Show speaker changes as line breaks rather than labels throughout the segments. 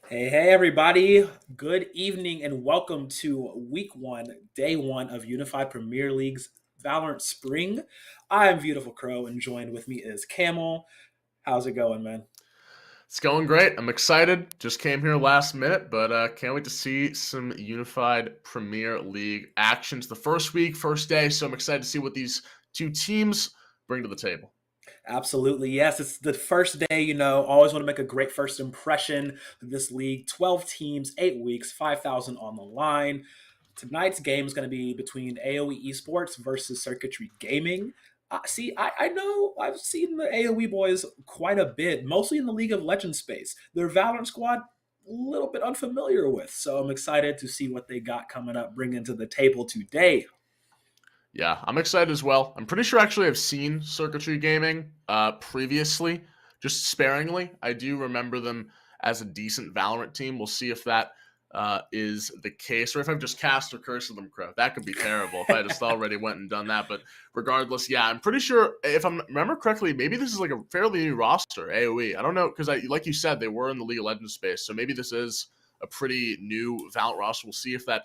Hey, everybody. Good evening and welcome to week one, day one of Unified Premier League's Valorant Spring. I'm Beautiful Crow and joined with me is Camel. How's it going, man?
It's going great. I'm excited. Just came here last minute, but can't wait to see some unified Premier League actions. The first week, first day, so I'm excited to see what these two teams bring to the table.
Absolutely. Yes, it's the first day, always want to make a great first impression of this league. 12 teams, 8 weeks, 5,000 on the line. Tonight's game is going to be between AOE Esports versus Circuitry Gaming. I know I've seen the AOE boys quite a bit, mostly in the League of Legends space. Their Valorant squad, a little bit unfamiliar with, so I'm excited to see what they got coming up, bringing to the table today.
Yeah, I'm excited as well. I'm pretty sure actually I've seen Circuitry Gaming previously, just sparingly. I do remember them as a decent Valorant team. We'll see if that is the case, or if I've just cast or cursed them, Crow. That could be terrible if I just already went and done that. But regardless, yeah, I'm pretty sure if I remember correctly, maybe this is like a fairly new roster, AOE. I don't know because like you said, they were in the League of Legends space, so maybe this is a pretty new Valorant roster. We'll see if that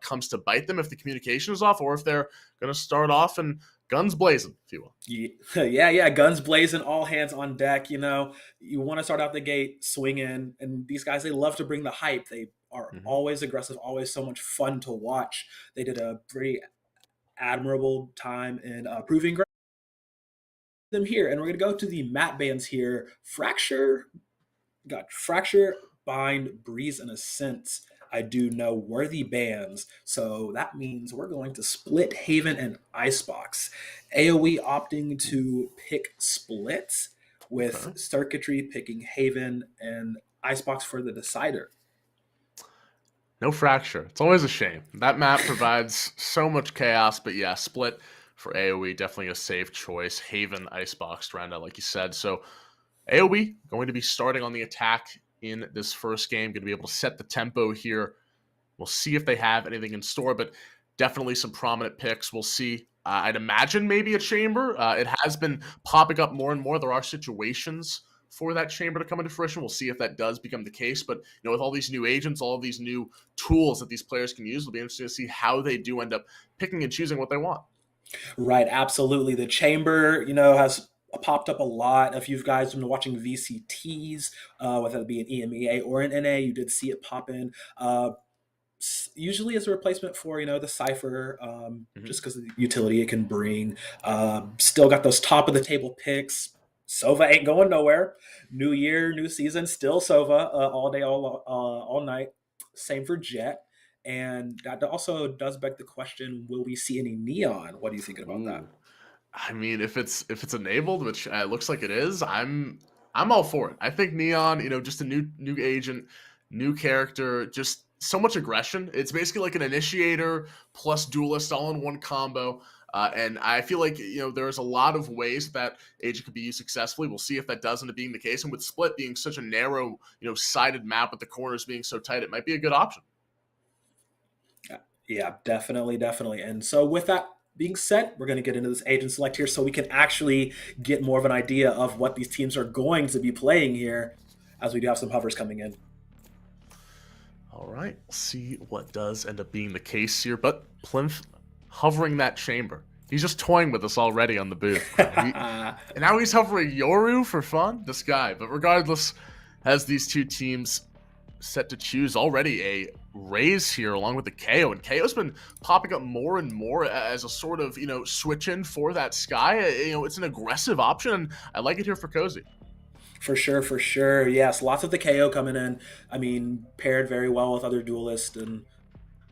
comes to bite them, if the communication is off, or if they're going to start off and guns blazing, if you will.
Yeah, guns blazing, all hands on deck. You want to start out the gate swinging, and these guys, they love to bring the hype. They are
Mm-hmm.
always aggressive, always so much fun to watch. They did a pretty admirable time in proving them here. And we're going to go to the map bands here. Fracture, Bind, Breeze, and Ascent. I do know worthy bands, so that means we're going to split Haven and Icebox. AoE opting to pick Split, with
Okay.
Circuitry picking Haven and Icebox for the decider.
No fracture. It's always a shame. That map provides so much chaos, but yeah, split for AoE, definitely a safe choice. Haven, Icebox to round out, like you said. So AoE going to be starting on the attack in this first game, going to be able to set the tempo here. We'll see if they have anything in store, but definitely some prominent picks. We'll see. I'd imagine maybe a chamber. It has been popping up more and more. There are situations for that chamber to come into fruition. We'll see if that does become the case. But with all these new agents, all of these new tools that these players can use, it'll be interesting to see how they do end up picking and choosing what they want.
Right, absolutely. The chamber, has popped up a lot. If you guys have been watching VCTs, whether it be an EMEA or an NA, you did see it pop in. Usually as a replacement for the cipher,
Mm-hmm.
just because of the utility it can bring. Still got those top of the table picks. Sova ain't going nowhere. New year, new season, still Sova, all day, all night. Same for Jet. And that also does beg the question: will we see any neon? What are you thinking about that?
Ooh. I mean, if it's enabled, which looks like it is, I'm all for it. I think Neon, just a new agent, new character, just so much aggression. It's basically like an initiator plus duelist all in one combo. And I feel like there's a lot of ways that agent could be used successfully. We'll see if that does end up being the case. And with Split being such a narrow, sided map with the corners being so tight, it might be a good option.
Yeah, definitely. And so with that being said, we're going to get into this agent select here so we can actually get more of an idea of what these teams are going to be playing here, as we do have some hovers coming in.
All right, we'll see what does end up being the case here. But Plinth hovering that chamber. He's just toying with us already on the booth, Crow. And now he's hovering Yoru for fun? This guy. But regardless, has these two teams set to choose already a raise here along with the KO. And KO's been popping up more and more as a sort of, switch in for that Sky. It's an aggressive option, and I like it here for Cozy.
For sure, for sure. Yes, lots of the KO coming in. I mean, paired very well with other duelists and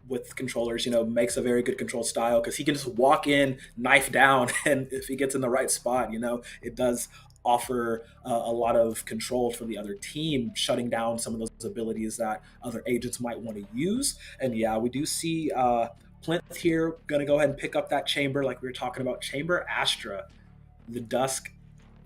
with controllers, makes a very good control style because he can just walk in, knife down, and if he gets in the right spot, it does offer a lot of control for the other team, shutting down some of those abilities that other agents might want to use. And yeah, we do see Plinth here going to go ahead and pick up that chamber, like we were talking about. Chamber Astra, the Dusk.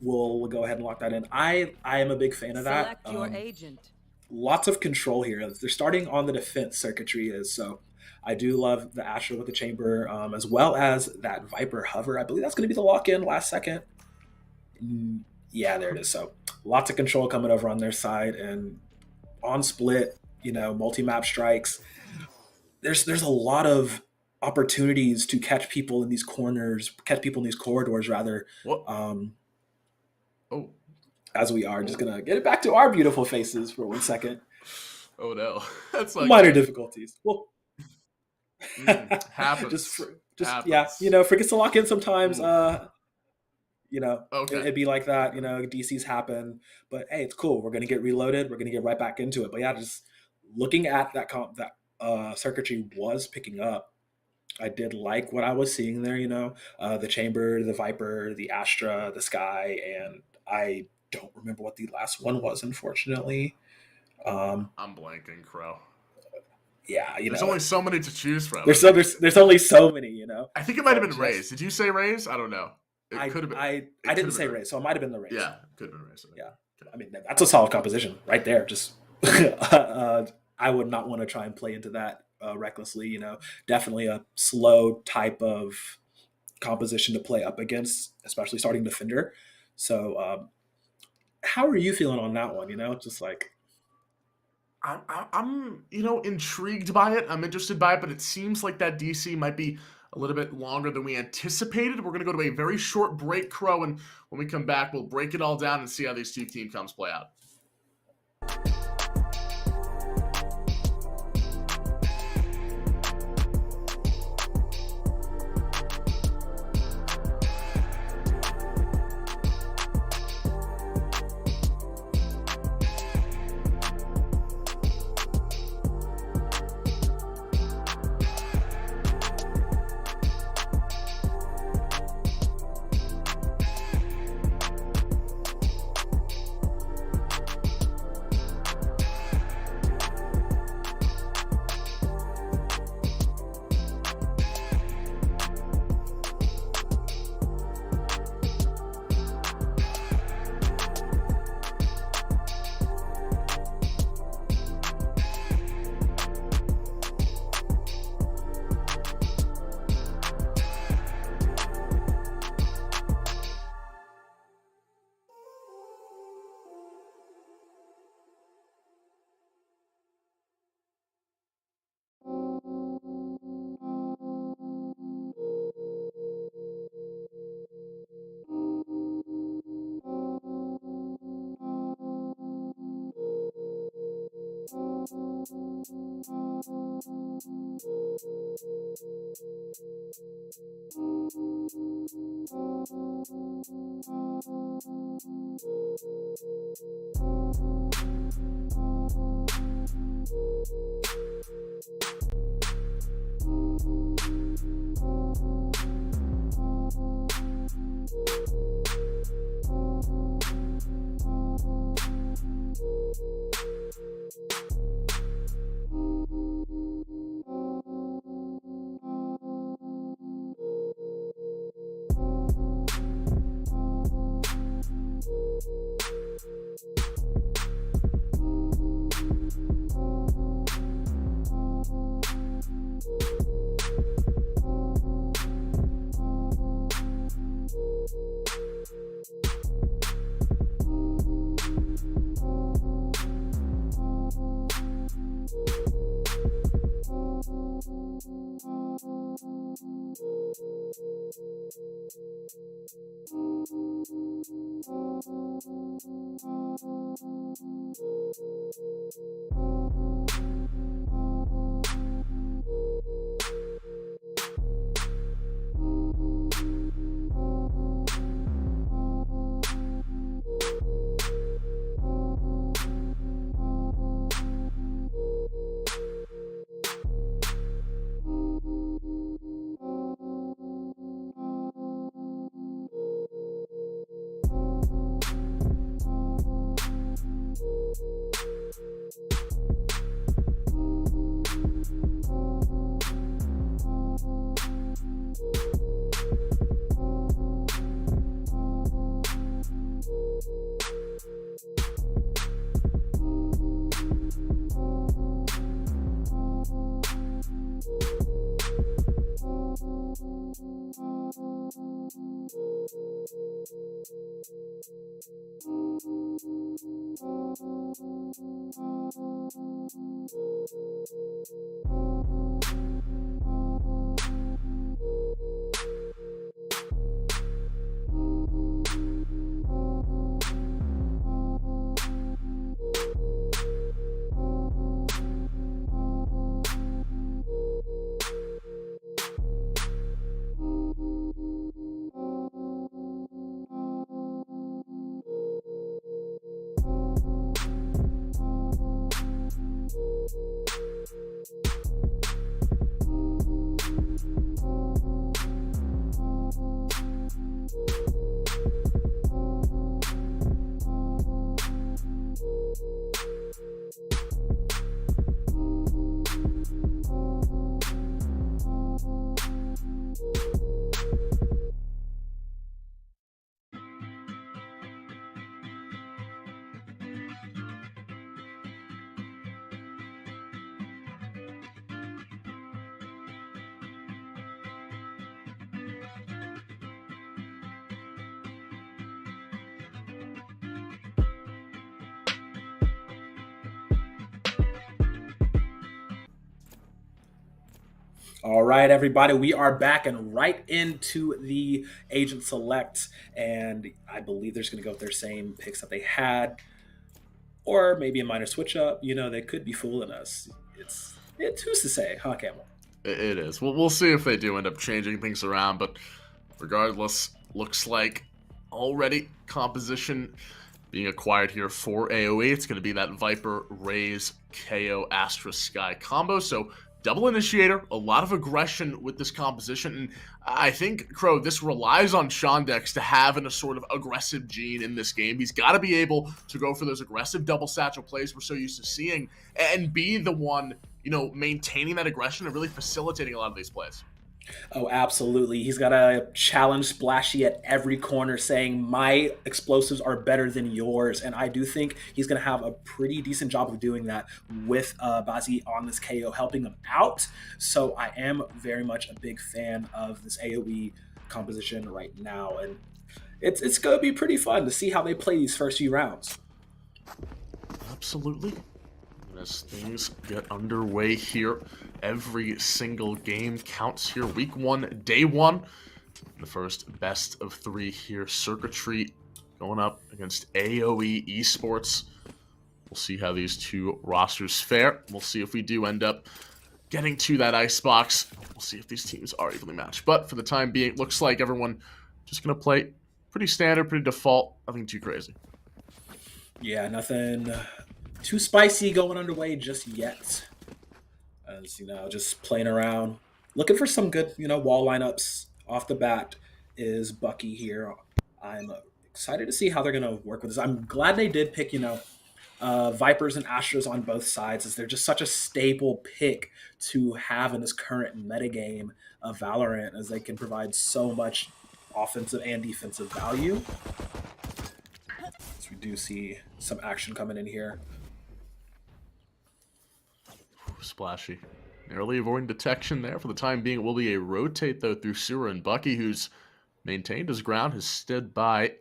We'll go ahead and lock that in. I am a big fan of that.
Select your agent.
Lots of control here. They're starting on the defense. Circuitry is so. I do love the Astra with the chamber, as well as that Viper hover. I believe that's going to be the lock in last second. Yeah, there it is. So lots of control coming over on their side, and on split, multi-map strikes, there's a lot of opportunities to catch people in these corners, catch people in these corridors rather.
What?
Um,
Oh,
as we are just
oh,
gonna get it back to our beautiful faces for 1 second.
oh no, that's not
Minor
good.
difficulties. Well, just
Happens.
for, just yeah,
Happens.
forgets to lock in sometimes.
Oof.
It,
Okay.
it'd be like that. DCs happen, but hey, it's cool. We're gonna get reloaded. We're gonna get right back into it. But yeah, just looking at that circuitry was picking up. I did like what I was seeing there. The Chamber, the Viper, the Astra, the Sky, and I don't remember what the last one was, unfortunately. Um,
I'm blanking, Crow.
yeah,
There's only so many to choose from. I
there's so
think.
there's only so many.
I think it might have
But
been Rays.
just
Did you say Rays? I don't know. It
I
could have been.
I I
It could
didn't
have
say
been.
race, so it might have been the race.
Yeah, it could have been Rays. I think.
Yeah,
Okay.
I mean that's a solid composition right there. Just I would not want to try and play into that recklessly. Definitely a slow type of composition to play up against, especially starting defender. So, how are you feeling on that one? Just like
I'm intrigued by it. I'm interested by it, but it seems like that DC might be a little bit longer than we anticipated. We're going to go to a very short break, Crow, and when we come back, we'll break it all down and see how these two team comes play out.
All right, everybody, we are back and right into the agent select, and I believe they're just going to go with their same picks that they had, or maybe a minor switch up. You know, they could be fooling us. It's who's to say, huh, Camel?
It is. We'll see if they do end up changing things around, but regardless, looks like already composition being acquired here for AOE. It's going to be that Viper, Raze, KO, Astra, Sky combo. So double initiator, a lot of aggression with this composition. And I think, Crow, this relies on Shondex to have a sort of aggressive gene in this game. He's got to be able to go for those aggressive double satchel plays we're so used to seeing and be the one, maintaining that aggression and really facilitating a lot of these plays.
Oh, absolutely. He's got to challenge Splashy at every corner, saying, my explosives are better than yours. And I do think he's going to have a pretty decent job of doing that with Bazi on this KO, helping him out. So I am very much a big fan of this AoE composition right now. And it's going to be pretty fun to see how they play these first few rounds.
Absolutely. As things get underway here, every single game counts here. Week 1, day 1. The first best of 3 here. Circuitry going up against AOE Esports. We'll see how these two rosters fare. We'll see if we do end up getting to that icebox. We'll see if these teams are evenly matched. But for the time being, it looks like everyone just going to play pretty standard, pretty default. Nothing too crazy.
Yeah, nothing too spicy going underway just yet. As just playing around, looking for some good, wall lineups off the bat. Is Bucky here? I'm excited to see how they're going to work with this. I'm glad they did pick, Vipers and Astros on both sides, as they're just such a staple pick to have in this current metagame of Valorant, as they can provide so much offensive and defensive value. So we do see some action coming in here.
Splashy. Narrowly avoiding detection there. For the time being, it will be a rotate, though, through Sewer and Bucky, who's maintained his ground, has stood by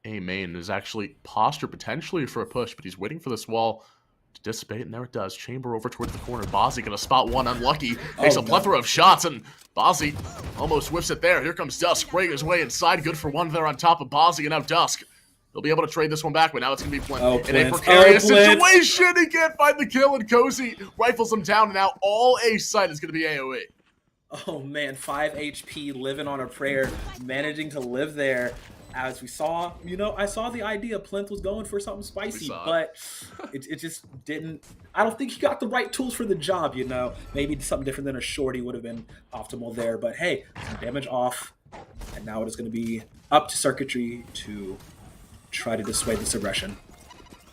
A main, is actually postured potentially for a push, but he's waiting for this wall to dissipate, and there it does. Chamber over towards the corner. Bozzy gonna spot one, unlucky. Takes a plethora of shots, and Bozzy almost whiffs it there. Here comes Dusk, breaking his way inside. Good for one there on top of Bozzy, and now Dusk. They'll be able to trade this one back, but now it's going to be Plint. In a precarious situation, he can't find the kill, and Cozy rifles him down, and now all A site is going to be AOE.
Oh, man, 5 HP, living on a prayer, managing to live there. As we saw, I saw the idea Plinth was going for something spicy, but it just didn't. I don't think he got the right tools for the job, Maybe something different than a shorty would have been optimal there, but hey, some damage off, and now it is going to be up to Circuitry to try to dissuade this aggression.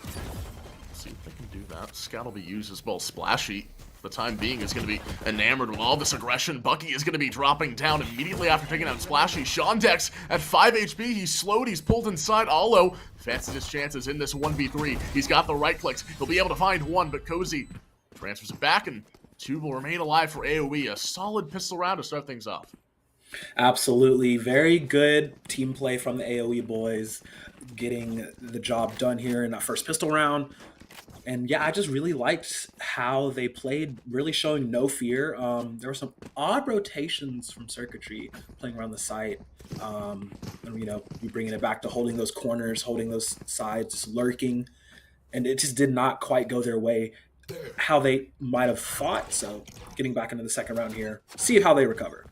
Let's see if they can do that. Scout will be used as well. Splashy, for the time being, is going to be enamored with all this aggression. Bucky is going to be dropping down immediately after taking out Splashy. Shondex at 5 HP. He's slowed. He's pulled inside. Olo fancies his chances in this 1v3. He's got the right clicks. He'll be able to find one, but Cozy transfers it back, and 2 will remain alive for AOE. A solid pistol round to start things off.
Absolutely. Very good team play from the AOE boys. getting the job done here in that first pistol round. And yeah, I just really liked how they played, really showing no fear. There were some odd rotations from Circuitry playing around the site. And, you bringing it back to holding those corners, holding those sides, just lurking. And it just did not quite go their way how they might have thought. So getting back into the second round here, see how they recover.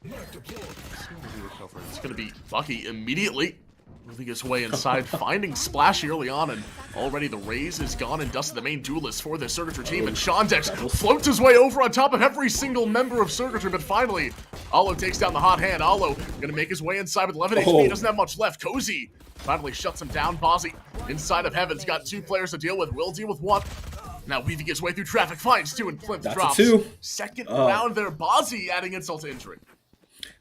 It's going to be Bucky immediately moving his way inside, finding Splashy early on, and already the raise is gone and dusted the main duelist for the Circuitry team, and Shondex floats his way over on top of every single member of Circuitry, but finally, Allo takes down the hot hand. Allo going to make his way inside with 11 HP, he doesn't have much left. Cozy finally shuts him down. Bozzy inside of Heaven's got 2 players to deal with, will deal with 1. Now weaving his way through traffic, finds 2, and Plimp drops.
2.
Second round there, Bozzy adding insult to injury.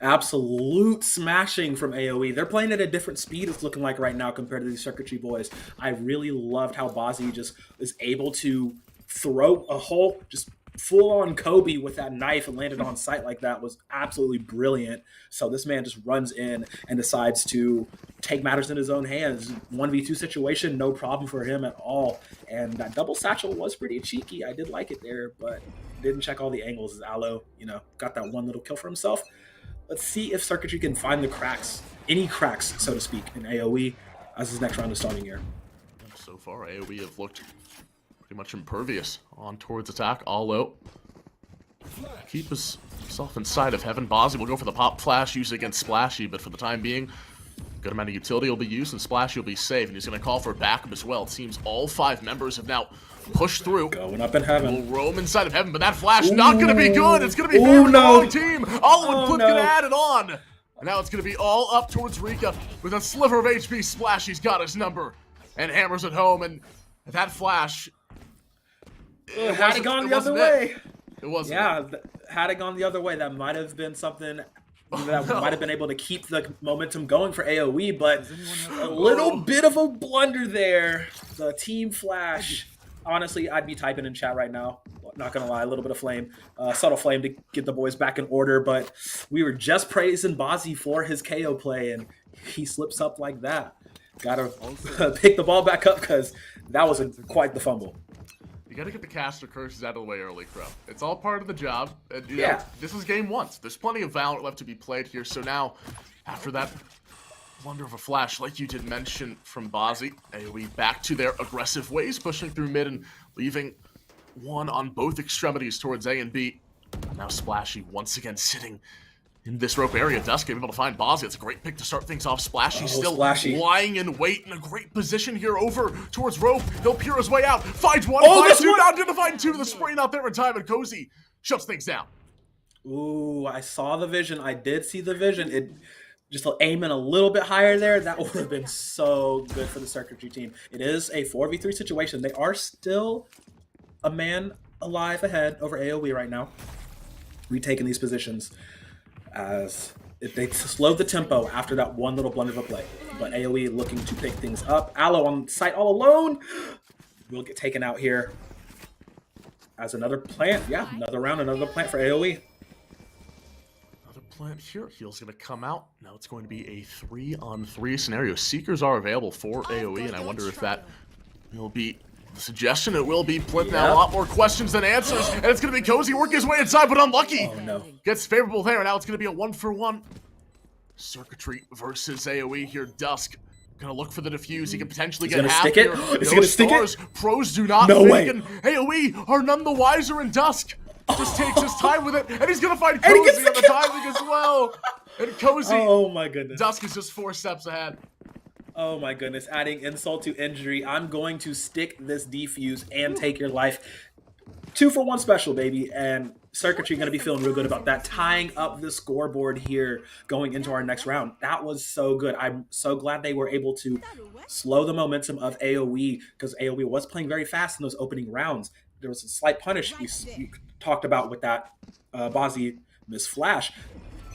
Absolute smashing from AOE. They're playing at a different speed, it's looking like right now, compared to these Circuitry boys. I really loved how Bozzy just is able to throw a whole, just full-on Kobe with that knife and landed on sight like that. Was absolutely brilliant. So this man just runs in and decides to take matters in his own hands. 1v2 situation, no problem for him at all. And that double satchel was pretty cheeky. I did like it there, but didn't check all the angles as Allo, got that one little kill for himself. Let's see if Circuitry can find the cracks, any cracks, so to speak, in AOE as his next round is starting here.
So far, AOE have looked pretty much impervious on towards attack. Allo keep himself inside of Heaven. Bozzy will go for the pop flash used against Splashy, but for the time being, good amount of utility will be used, and Splashy will be safe, and he's going to call for backup as well. It seems all 5 members have now pushed through.
Going up in Heaven.
Will roam inside of Heaven, but that flash not going to be good. It's going to be fair for the wrong team. Allo and Flip going to add it on. And now it's going to be all up towards Rika with a sliver of HP. Splashy's got his number and hammers it home, and that flash...
had it gone the other way.
It wasn't.
Yeah, had it gone the other way, that might have been something that might have been able to keep the momentum going for AOE, but a little bit of a blunder there. The team flash. Honestly, I'd be typing in chat right now. Not gonna lie, a little bit of flame, subtle flame to get the boys back in order. But we were just praising Bozzy for his KO play, and he slips up like that. Gotta pick the ball back up because that was quite the fumble.
You gotta get the caster curses out of the way early, Crow. It's all part of the job. And, you
Yeah.
know, this is game 1. There's plenty of Valorant left to be played here. So now, after that wonder of a flash, like you did mention from Bozzy, AOE back to their aggressive ways, pushing through mid and leaving 1 on both extremities towards A and B. Now Splashy once again sitting in this rope area. Dusk able to find Bozzy. It's a great pick to start things off. Splashy still lying in wait in a great position here over towards rope. He'll peer his way out. Finds 1, finds 2, down to the find 2. The spray not there in time, and Cozy shuts things down.
Ooh, I saw the vision. I did see the vision. It just aiming a little bit higher there, that would have been so good for the Circuitry team. It is a 4v3 situation. They are still a man alive ahead over AOE right now, retaking these positions as if they slowed the tempo after that one little blunder of a play. But AOE looking to pick things up. Allo on site all alone will get taken out here as another plant. Yeah, another round, another plant for AOE.
Plant here. Heal's going to come out. Now it's going to be a 3-on-3 scenario. Seekers are available for AOE, and I wonder if that will be the suggestion. It will be Plimp now. A lot more questions than answers, and it's going to be Cozy working his way inside, but unlucky.
Oh, no.
Gets favorable there. Now it's going to be a 1-for-1. Circuitry versus AOE here. Dusk going to look for the defuse. He can potentially get half here.
Is he going to stick it?
Pros do not think, and AOE are none the wiser in Dusk. Just takes his time with it, and he's gonna find Cozy on the timing as well. And Cozy,
oh my goodness,
Dusk is just 4 steps ahead.
Oh my goodness, adding insult to injury. I'm going to stick this defuse and take your life. 2-for-1 special, baby, and Circuitry gonna be feeling real good about that. Tying up the scoreboard here, going into our next round. That was so good. I'm so glad they were able to slow the momentum of AOE, because AOE was playing very fast in those opening rounds. There was a slight punish you talked about with that Bozzy miss flash.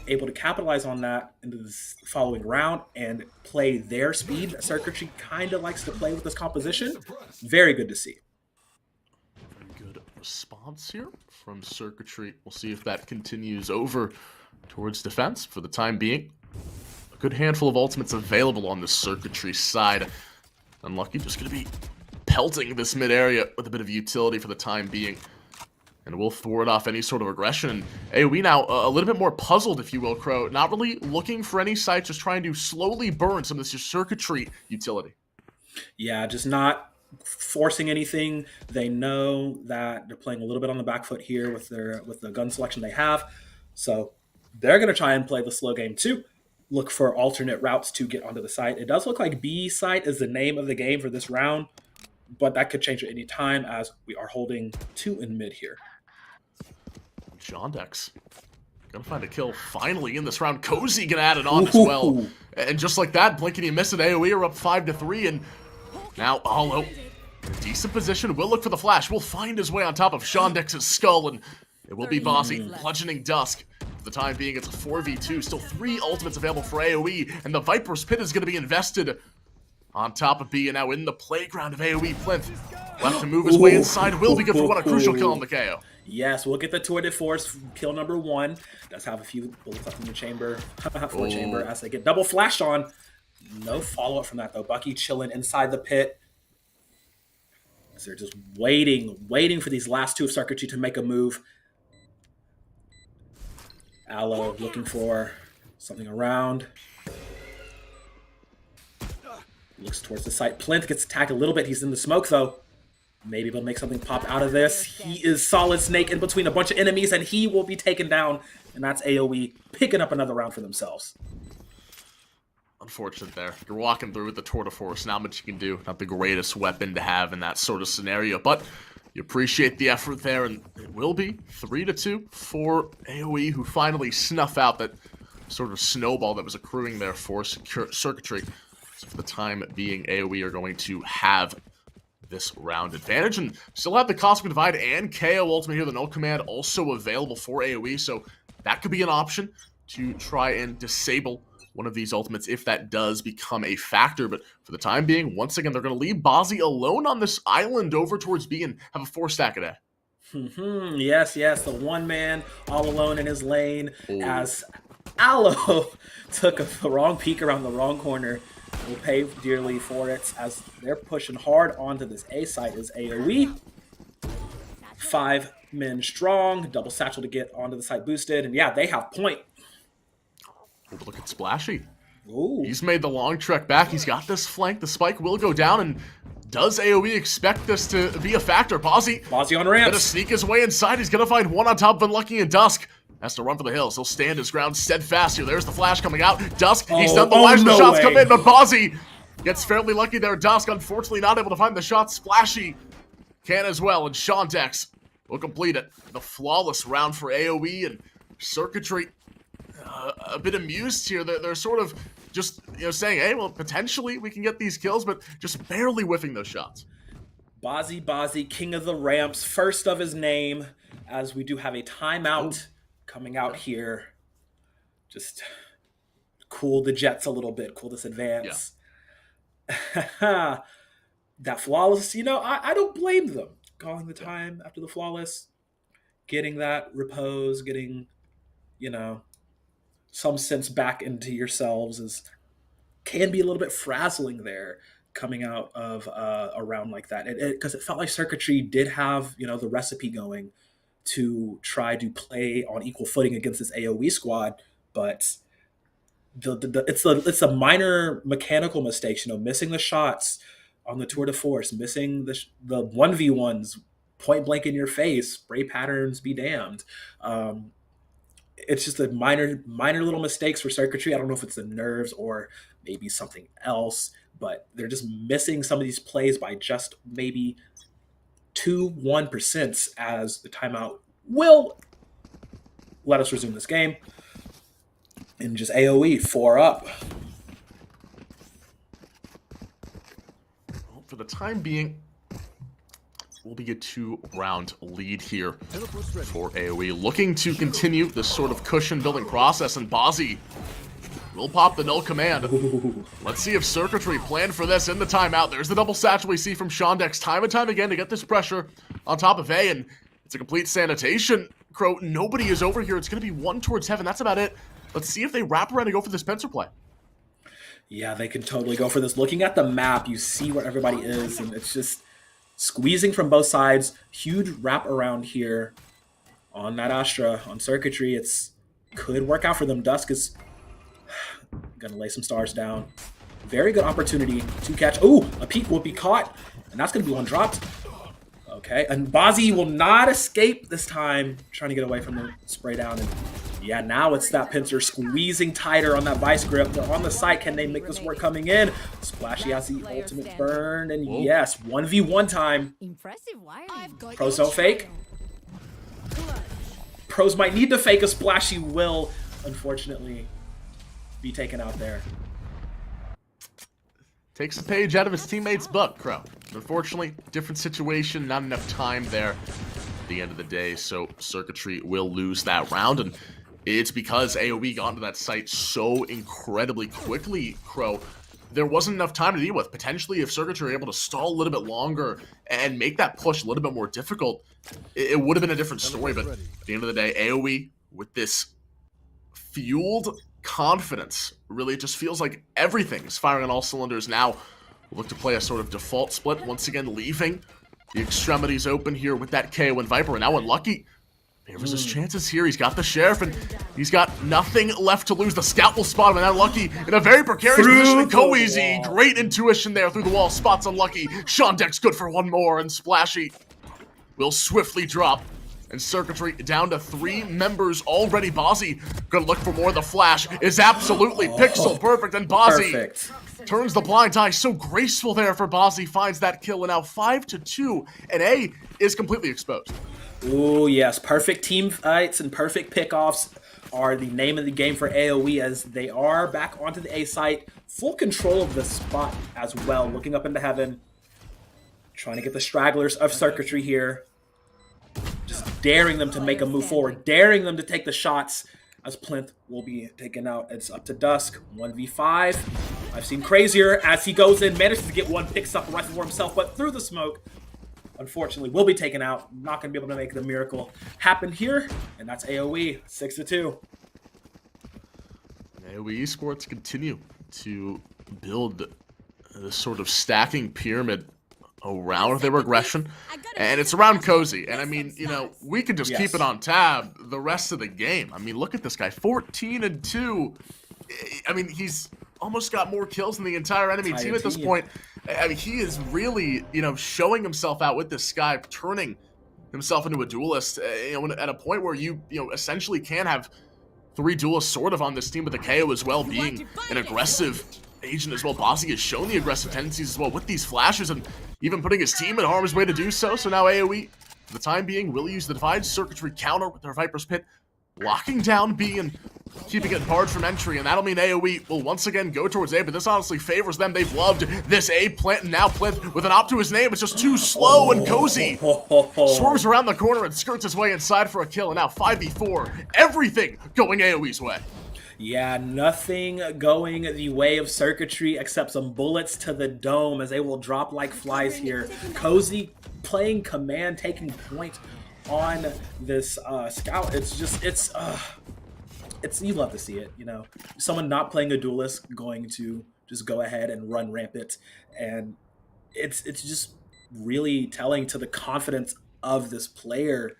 Able to capitalize on that into this following round and play their speed. Circuitry kind of likes to play with this composition. Very good to see.
Very good response here from Circuitry. We'll see if that continues over towards defense for the time being. good handful of ultimates available on the Circuitry side. Unlucky, just going to be pelting this mid area with a bit of utility for the time being. And we'll thwart off any sort of aggression. And AOE now a little bit more puzzled, if you will, Crow. Not really looking for any sites, just trying to slowly burn some of this Circuitry utility.
Yeah, just not forcing anything. They know that they're playing a little bit on the back foot here with the gun selection they have. So they're going to try and play the slow game too. Look for alternate routes to get onto the site. It does look like B site is the name of the game for this round, but that could change at any time as we are holding 2 in mid here.
Shondex gonna find a kill finally in this round. Cozy gonna add it on as well. And just like that, blink and you miss it. AOE are up 5-3, and now Hollow in a decent position. Will look for the flash. Will find his way on top of Shondex's skull, and it will be Bossy bludgeoning Dusk. For the time being, it's a 4v2. Still 3 ultimates available for AOE, and the Viper's Pit is gonna be invested on top of B, and now in the playground of AOE. Plinth left to move his way inside. Will be good for a crucial kill on the KO.
Yes, we'll get the tour de force kill number 1. Does have a few bullets left in the chamber, for chamber as they get double flashed on. No follow-up from that though. Bucky chilling inside the pit. As they're just waiting for these last 2 of Circuitry to make a move. Aloe looking for something around. Looks towards the site. Plinth gets attacked a little bit. He's in the smoke though. Maybe they'll make something pop out of this. He is Solid Snake in between a bunch of enemies, and he will be taken down. And that's AOE picking up another round for themselves.
Unfortunate there. You're walking through with the tour de force. Not much you can do. Not the greatest weapon to have in that sort of scenario. But you appreciate the effort there, and it will be 3-2 for AOE, who finally snuff out that sort of snowball that was accruing there for Circuitry. So for the time being, AOE are going to have this round advantage, and still have the Cosmic Divide and KO Ultimate here, the Null Command, also available for AOE, so that could be an option to try and disable one of these ultimates if that does become a factor. But for the time being, once again, they're going to leave Bozzy alone on this island over towards B and have a 4-stack a day.
Yes, the one man all alone in his lane as Aloe took the wrong peek around the wrong corner. Will pay dearly for it as they're pushing hard onto this A site is AOE. 5 men strong, double satchel to get onto the site boosted, and yeah, they have point.
Look at Splashy.
Ooh.
He's made the long trek back. He's got this flank. The spike will go down, and does AOE expect this to be a factor? Bozzy
on ramps.
Gonna sneak his way inside. He's gonna find one on top of Unlucky and Dusk. Has to run for the hills. He'll stand his ground steadfast here. There's the flash coming out. Dusk, he's done the last shots come in, but Bozzy gets fairly lucky there. Dusk, unfortunately, not able to find the shot. Splashy can as well, and Shondex will complete it. The flawless round for AOE, and Circuitry a bit amused here. They're sort of just saying, hey, well, potentially we can get these kills, but just barely whiffing those shots.
Bozzy, king of the ramps, first of his name, as we do have a timeout coming out here. Just cool the Jets a little bit, cool this advance. Yeah. That flawless, I don't blame them. Calling the time after the flawless, getting that repose, getting, some sense back into yourselves can be a little bit frazzling there coming out of a round like that. Because it felt like Circuitry did have, the recipe going to try to play on equal footing against this AOE squad, but it's a minor mechanical mistakes, missing the shots on the tour de force, missing the 1v1s point blank in your face, spray patterns be damned. It's just a minor little mistakes for Circuitry. I don't know if it's the nerves or maybe something else, but they're just missing some of these plays by just maybe 1% as the timeout will let us resume this game. And just AOE 4 up.
Well, for the time being, we'll be a 2-round lead here for AOE. Looking to continue this sort of cushion building process, and Bozzy will pop the null command.
Ooh.
Let's see if Circuitry planned for this in the timeout. There's the double satchel we see from Shondex time and time again to get this pressure on top of A, and it's a complete sanitation. Crow, nobody is over here. It's going to be 1 towards heaven. That's about it. Let's see if they wrap around and go for the Spencer play.
Yeah, they can totally go for this. Looking at the map, you see where everybody is, and it's just squeezing from both sides. Huge wrap around here on that Astra, on Circuitry. It's could work out for them. Dusk is gonna lay some stars down. Very good opportunity to catch. Ooh, a peek will be caught, and that's gonna be one dropped. Okay, and Bazzi will not escape this time, trying to get away from the spray down. And yeah, now it's that pincer squeezing tighter on that vice grip. They're on the site. Can they make this work coming in? Splashy has the ultimate burn, and yes, 1v1 time.
Impressive wiring.
Pros don't fake. Pros might need to fake. A Splashy will, unfortunately, be taken out there.
Takes a page out of his teammate's book, Crow. Unfortunately, different situation, not enough time there at the end of the day, so Circuitry will lose that round, and it's because AOE got into that site so incredibly quickly, Crow. There wasn't enough time to deal with. Potentially, if Circuitry were able to stall a little bit longer and make that push a little bit more difficult, it would have been a different story, but at the end of the day, AOE, with this fueled confidence, really, it just feels like everything is firing on all cylinders now. We'll look to play a sort of default split, once again leaving the extremities open here with that KO and Viper, and now Unlucky favors his chances here. He's got the Sheriff, and he's got nothing left to lose. The Scout will spot him, and Unlucky in a very precarious position. And Koeasy, great intuition there through the wall, spots Unlucky. Sean Deck's good for one more, and Splashy will swiftly drop. And Circuitry down to 3 members already. Bazzi gonna look for more. The flash is absolutely pixel perfect, and Bazzi turns the blind eye. So graceful there for Bazzi, finds that kill, and now 5-2, and A is completely exposed.
Ooh, yes, perfect team fights and perfect pickoffs are the name of the game for AOE, as they are back onto the A site. Full control of the spot as well, looking up into heaven, trying to get the stragglers of Circuitry here. Just daring them to make a move forward, daring them to take the shots, as Plinth will be taken out. It's up to Dusk, 1v5. I've seen crazier as he goes in, manages to get one, picks up a rifle for himself, but through the smoke, unfortunately, will be taken out. Not going to be able to make the miracle happen here, and that's AOE, 6-2.
AOE Esports continue to build this sort of stacking pyramid around their regression, and it's around Cozy. And I mean, you know, we can just keep it on tab the rest of the game. I mean, look at this guy, 14-2. I mean, he's almost got more kills than the entire enemy team at this point. I mean, he is really, you know, showing himself out with this Sky, turning himself into a duelist, you know, at a point where you essentially can have 3 duelists sort of on this team, with the KO as well being an aggressive agent as well. Bazzi has shown the aggressive tendencies as well with these flashes, and even putting his team in harm's way to do so. So now AOE, for the time being, will use the Divide Circuitry counter with their Viper's Pit, locking down B and keeping it barred from entry, and that'll mean AOE will once again go towards A, but this honestly favors them. They've loved this A plant, and now Plinth with an op to his name. It's just too slow, and Cozy swerves around the corner and skirts his way inside for a kill, and now 5v4. Everything going AOE's way.
Yeah, nothing going the way of Circuitry except some bullets to the dome, as they will drop like flies here. Cozy playing command, taking point on this Scout. It's just, it's you love to see it, you know. Someone not playing a duelist going to just go ahead and run rampant, and it's just really telling to the confidence of this player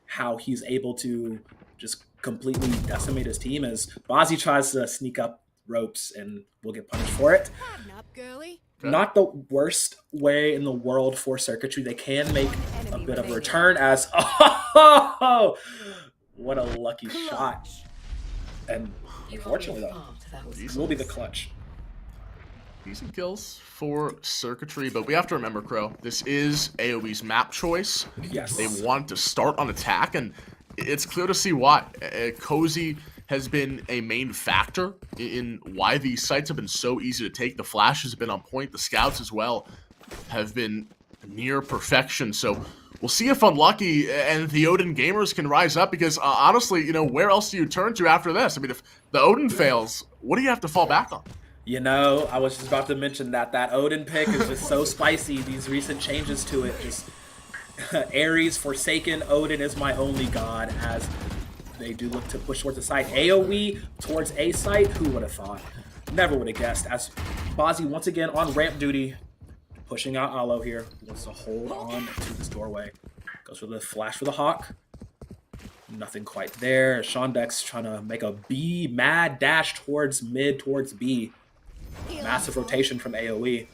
how he's able to just completely decimate his team, as Bazzi tries to sneak up ropes and will get punished for it. Not the worst way in the world for Circuitry. They can make a bit of a return, as oh, what a lucky shot. And unfortunately, though, it will be the clutch.
Decent kills for Circuitry, but we have to remember, Crow, this is AOE's map choice.
Yes.
They want to start on attack, and it's clear to see why. Cozy has been a main factor in why these sites have been so easy to take. The flashes have been on point. The scouts as well have been near perfection. So we'll see if Unlucky and the Odin gamers can rise up, because honestly, you know, where else do you turn to after this? I mean, if the Odin fails, what do you have to fall back on?
You know, I was just about to mention that Odin pick is just so spicy. These recent changes to it, just Ares, Forsaken, Odin is my only god, as they do look to push towards the site. AOE towards A site, who would have thought? Never would have guessed. As Bozzy once again on ramp duty, pushing out Alo here. Wants to hold on to this doorway. Goes for the flash for the Hawk. Nothing quite there. Shondex trying to make a B mad dash towards mid, towards B. Massive rotation from AOE.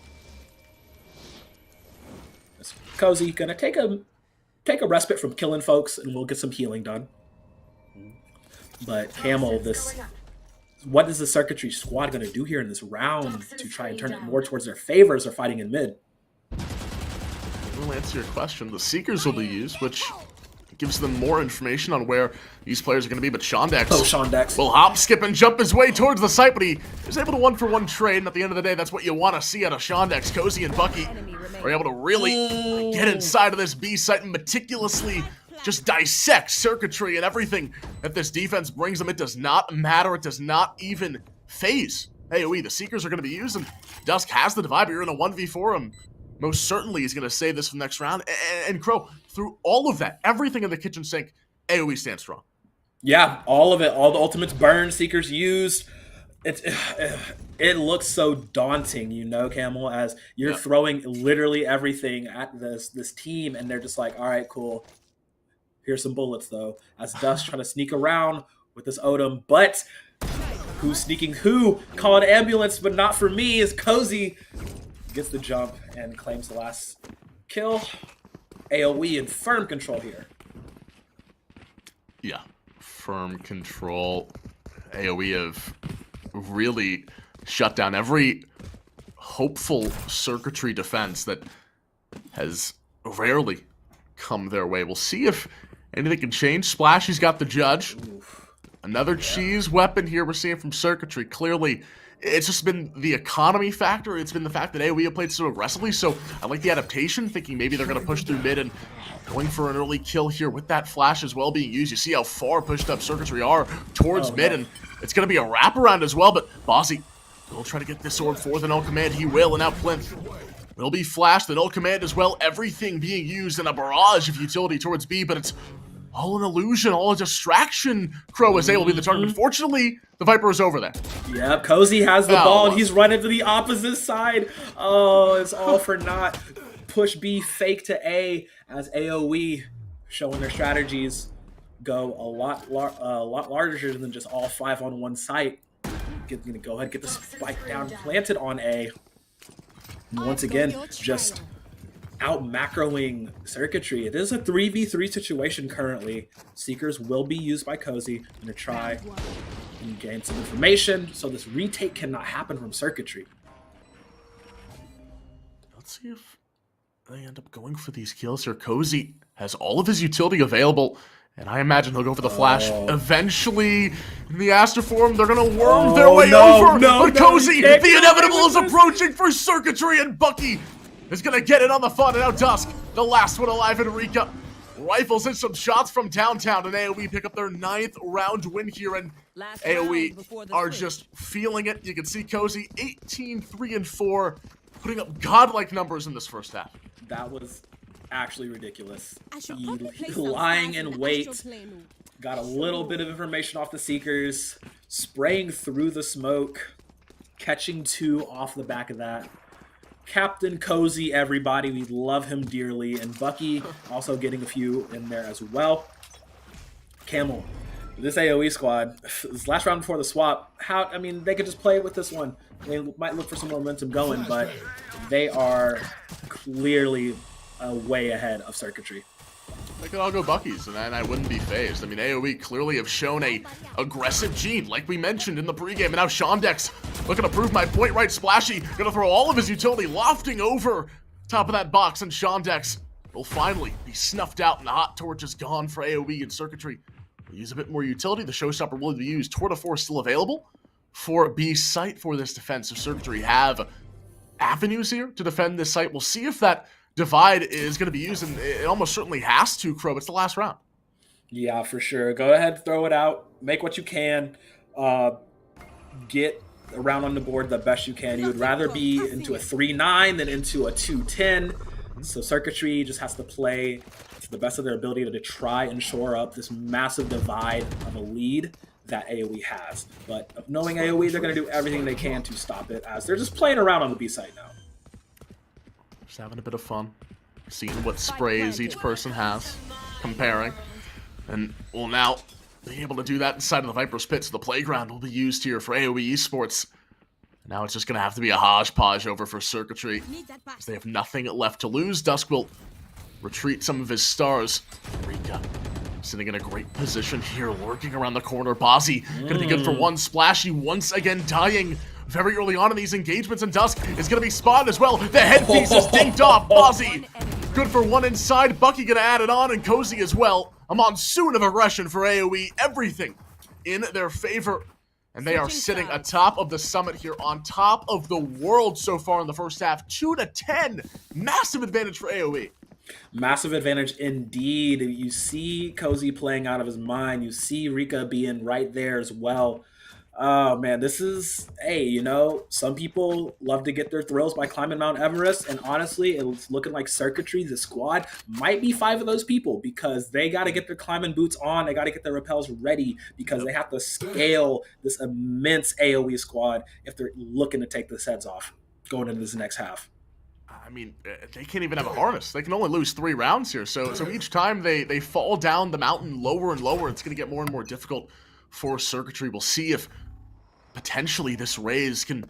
This Cozy gonna take a respite from killing folks, and we'll get some healing done. But Camel, what is the Circuitry squad gonna do here in this round to try and turn it more towards their favor as they're fighting in mid?
We'll answer your question. The Seekers will be used, which gives them more information on where these players are going to be, but Shondex will hop, skip, and jump his way towards the site, but he is able to one-for-one trade, and at the end of the day, that's what you want to see out of Shondex. Cozy and Bucky are able to really get inside of this B site and meticulously just dissect Circuitry and everything that this defense brings them. It does not matter. It does not even phase AOE. The Seekers are going to be used, and Dusk has the divide, but you're in a 1v4 him. Most certainly he's going to save this for the next round. And Crow, through all of that, everything in the kitchen sink, AOE stands strong.
Yeah, all of it. All the ultimates burned, Seekers used. It looks so daunting, you know, Camel, as you're throwing literally everything at this team, and they're just like, all right, cool. Here's some bullets, though. As Dust trying to sneak around with this Odom, but who's sneaking who? Call an ambulance, but not for me, is Cozy. Gets the jump and claims the last kill. AOE in firm control here.
Yeah, firm control. AOE have really shut down every hopeful Circuitry defense that has rarely come their way. We'll see if anything can change. Splashy's got the judge. Another cheese weapon here we're seeing from Circuitry. Clearly, it's just been the economy factor. It's been the fact that AOE have played so aggressively, so I like the adaptation, thinking maybe they're going to push through mid and going for an early kill here with that flash as well being used. You see how far pushed up Circuitry are towards mid, and it's going to be a wraparound as well, but Bozzy will try to get this sword for the null command. He will, and now Plinth will be flashed. The null command as well, everything being used in a barrage of utility towards B, but it's all an illusion, all a distraction. Crow is able to be the target. Unfortunately, the Viper is over there.
Yep, Cozy has the ball, and he's running to the opposite side. Oh, it's all for naught. Push B, fake to A, as AOE showing their strategies go a lot larger than just all 5 on one site. Gonna go ahead and get the spike down, planted on A. And once again, just out macroing Circuitry. It is a 3v3 situation currently. Seekers will be used by Cozy. I'm gonna try and gain some information so this retake cannot happen from Circuitry.
Let's see if they end up going for these kills here. Cozy has all of his utility available, and I imagine he'll go for the flash. Eventually, in the Aster form, they're gonna worm their way over. But Cozy, the inevitable is approaching for Circuitry, and Bucky is gonna get it on the fun. And now Dusk, the last one alive in Rika, rifles in some shots from downtown, and AOE pick up their 9th round win here, and AOE are just feeling it. You can see Cozy 18-3-4, putting up godlike numbers in this first half.
That was actually ridiculous. Lying in wait, got a little bit of information off the Seekers, spraying through the smoke, catching 2 off the back of that. Captain Cozy, everybody, we love him dearly, and Bucky also getting a few in there as well. Camel, this AOE squad, this last round before the swap, they could just play with this one. They might look for some momentum going, but they are clearly way ahead of Circuitry.
They could all go Buckies, and I wouldn't be phased. I mean, AOE clearly have shown a aggressive gene, like we mentioned in the pregame, and now Shondex looking to prove my point right. Splashy gonna throw all of his utility, lofting over top of that box, and Shondex will finally be snuffed out, and the hot torch is gone for AOE and Circuitry. We'll use a bit more utility. The showstopper will be used. Tour de Force still available for B site for this defensive. Circuitry have avenues here to defend this site. We'll see if that divide is going to be used, and it almost certainly has to, Crow. It's the last round.
Yeah, for sure. Go ahead, throw it out. Make what you can. Get around on the board the best you can. You would rather be into a 3-9 than into a 2-10. So Circuitry just has to play to the best of their ability to try and shore up this massive divide of a lead that AOE has. But knowing AOE, they're going to do everything they can to stop it, as they're just playing around on the B site now.
Just having a bit of fun, seeing what sprays each person has, comparing. And, well, now, being able to do that inside of the Viper's Pit, so the playground will be used here for AOE Esports. Now it's just going to have to be a hodgepodge over for Circuitry, because they have nothing left to lose. Dusk will retreat some of his stars. Rika sitting in a great position here, lurking around the corner. Bozzy going to be good for one. Splashy once again dying very early on in these engagements, and Dusk is going to be spotted as well. The headpiece is dinked off. Bozzy good for one inside. Bucky going to add it on, and Cozy as well. A monsoon of aggression for AOE. Everything in their favor. And they are sitting atop of the summit here, on top of the world so far in the first half. 2-10. Massive advantage for AOE.
Massive advantage indeed. You see Cozy playing out of his mind. You see Rika being right there as well. Oh, man, this is, hey, you know, some people love to get their thrills by climbing Mount Everest, and honestly, it's looking like Circuitry, the squad, might be 5 of those people, because they got to get their climbing boots on, they got to get their rappels ready, because they have to scale this immense AOE squad if they're looking to take the heads off going into this next half.
I mean, they can't even have a harness. They can only lose 3 rounds here, so each time they fall down the mountain lower and lower, it's going to get more and more difficult for Circuitry. We'll see if potentially this raise can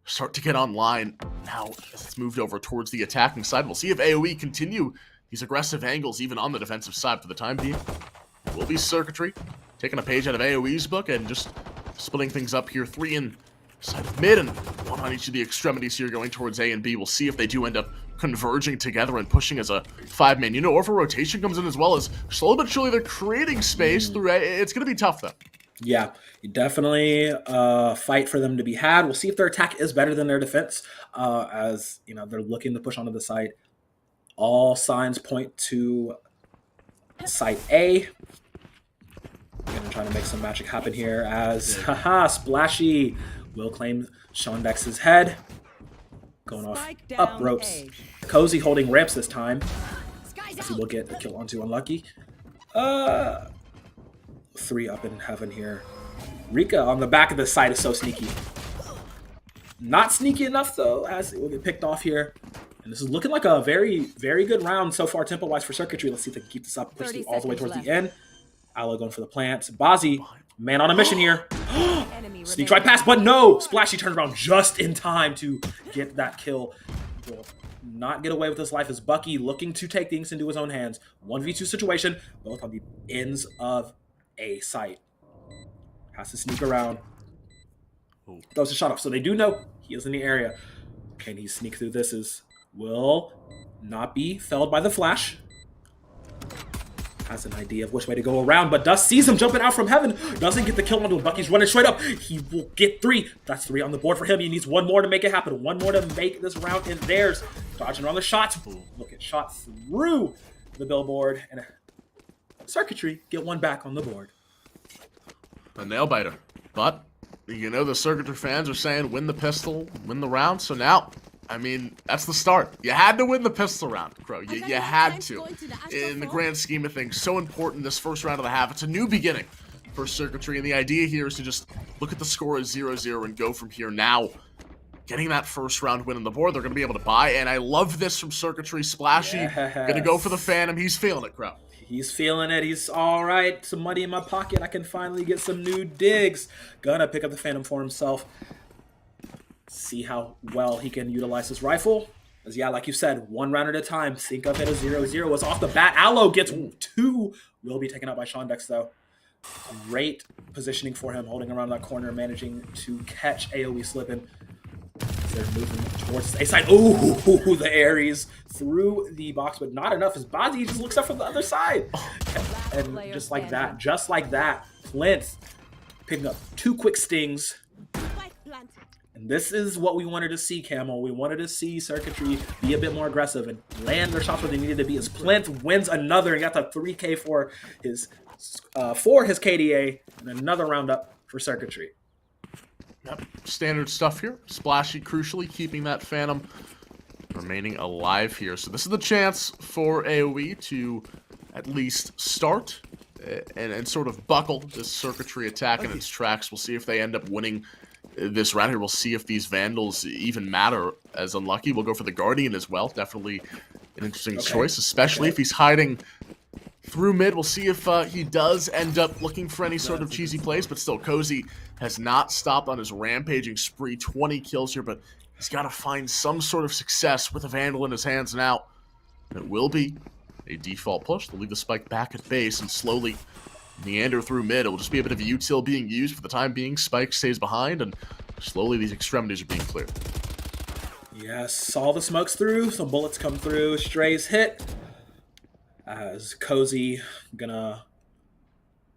start to get online now as it's moved over towards the attacking side. We'll see if AOE continue these aggressive angles even on the defensive side. For the time being, it will be Circuitry taking a page out of AOE's book and just splitting things up here. 3 inside of mid and 1 on each of the extremities here going towards A and B. We'll see if they do end up converging together and pushing as a 5-man unit, or if a rotation comes in as well, as slowly but surely they're creating space through A. It's going to be tough though.
Yeah, definitely fight for them to be had. We'll see if their attack is better than their defense, as you know they're looking to push onto the site. All signs point to site A. Gonna try to make some magic happen here, as Splashy will claim Shondex's head, going off up ropes. Cozy holding ramps this time. So we'll get a kill onto Unlucky. 3 up in heaven here. Rika on the back of the side is so sneaky. Not sneaky enough though, as it will get picked off here. And this is looking like a very, very good round so far tempo-wise for Circuitry. Let's see if they can keep this up, push it all the way towards the end. Aloe going for the plant. Bozzy, man on a mission here. Sneak right past, but no! Splashy turns around just in time to get that kill. Will not get away with his life as Bucky looking to take things into his own hands. 1v2 situation, both on the ends of A site. Has to sneak around. Throws a shot off. So they do know he is in the area. Can he sneak through this? Will not be felled by the flash. Has an idea of which way to go around, but Dust sees him jumping out from heaven. Doesn't get the kill onto him. Bucky's running straight up. He will get 3. That's 3 on the board for him. He needs 1 more to make it happen. 1 more to make this round in theirs. Dodging around the shots. Look at shot through the billboard. And Circuitry get 1 back on the board.
A nail biter. But, you know, the Circuitry fans are saying win the pistol, win the round. So now, I mean, that's the start. You had to win the pistol round, Crow. You had to. In the grand scheme of things, so important this first round of the half. It's a new beginning for Circuitry, and the idea here is to just look at the score as 0-0 and go from here. Now, getting that first round win on the board, they're going to be able to buy, and I love this from Circuitry. Splashy, going to go for the Phantom. He's feeling it, Crow.
He's feeling it. He's all right. Some money in my pocket. I can finally get some new digs. Gonna pick up the Phantom for himself. See how well he can utilize his rifle. As yeah, like you said, 1 round at a time. Think of it as 0-0. It's off the bat. Aloe gets 2. Will be taken out by Shondex though. Great positioning for him, holding around that corner, managing to catch AOE slipping. They're moving towards the A side. Ooh, the Aries through the box, but not enough. His body just looks up from the other side. And just like that, Flint picking up 2 quick stings. And this is what we wanted to see, Camel. We wanted to see Circuitry be a bit more aggressive and land their shots where they needed to be. As Flint wins another and got the 3K for his KDA, and another round up for Circuitry.
Yep, standard stuff here. Splashy, crucially, keeping that Phantom remaining alive here. So this is the chance for AOE to at least start and sort of buckle this Circuitry attack in its tracks. We'll see if they end up winning this round here. We'll see if these Vandals even matter as Unlucky. We'll go for the Guardian as well. Definitely an interesting choice, especially if he's hiding through mid. We'll see if he does end up looking for any sort of cheesy plays, but still, Cozy has not stopped on his rampaging spree. 20 kills here, but he's got to find some sort of success with a Vandal in his hands now. And it will be a default push. They'll leave the spike back at base and slowly meander through mid. It will just be a bit of a util being used for the time being. Spike stays behind, and slowly these extremities are being cleared.
Yes, all the smoke's through. Some bullets come through. Strays hit. As Cozy gonna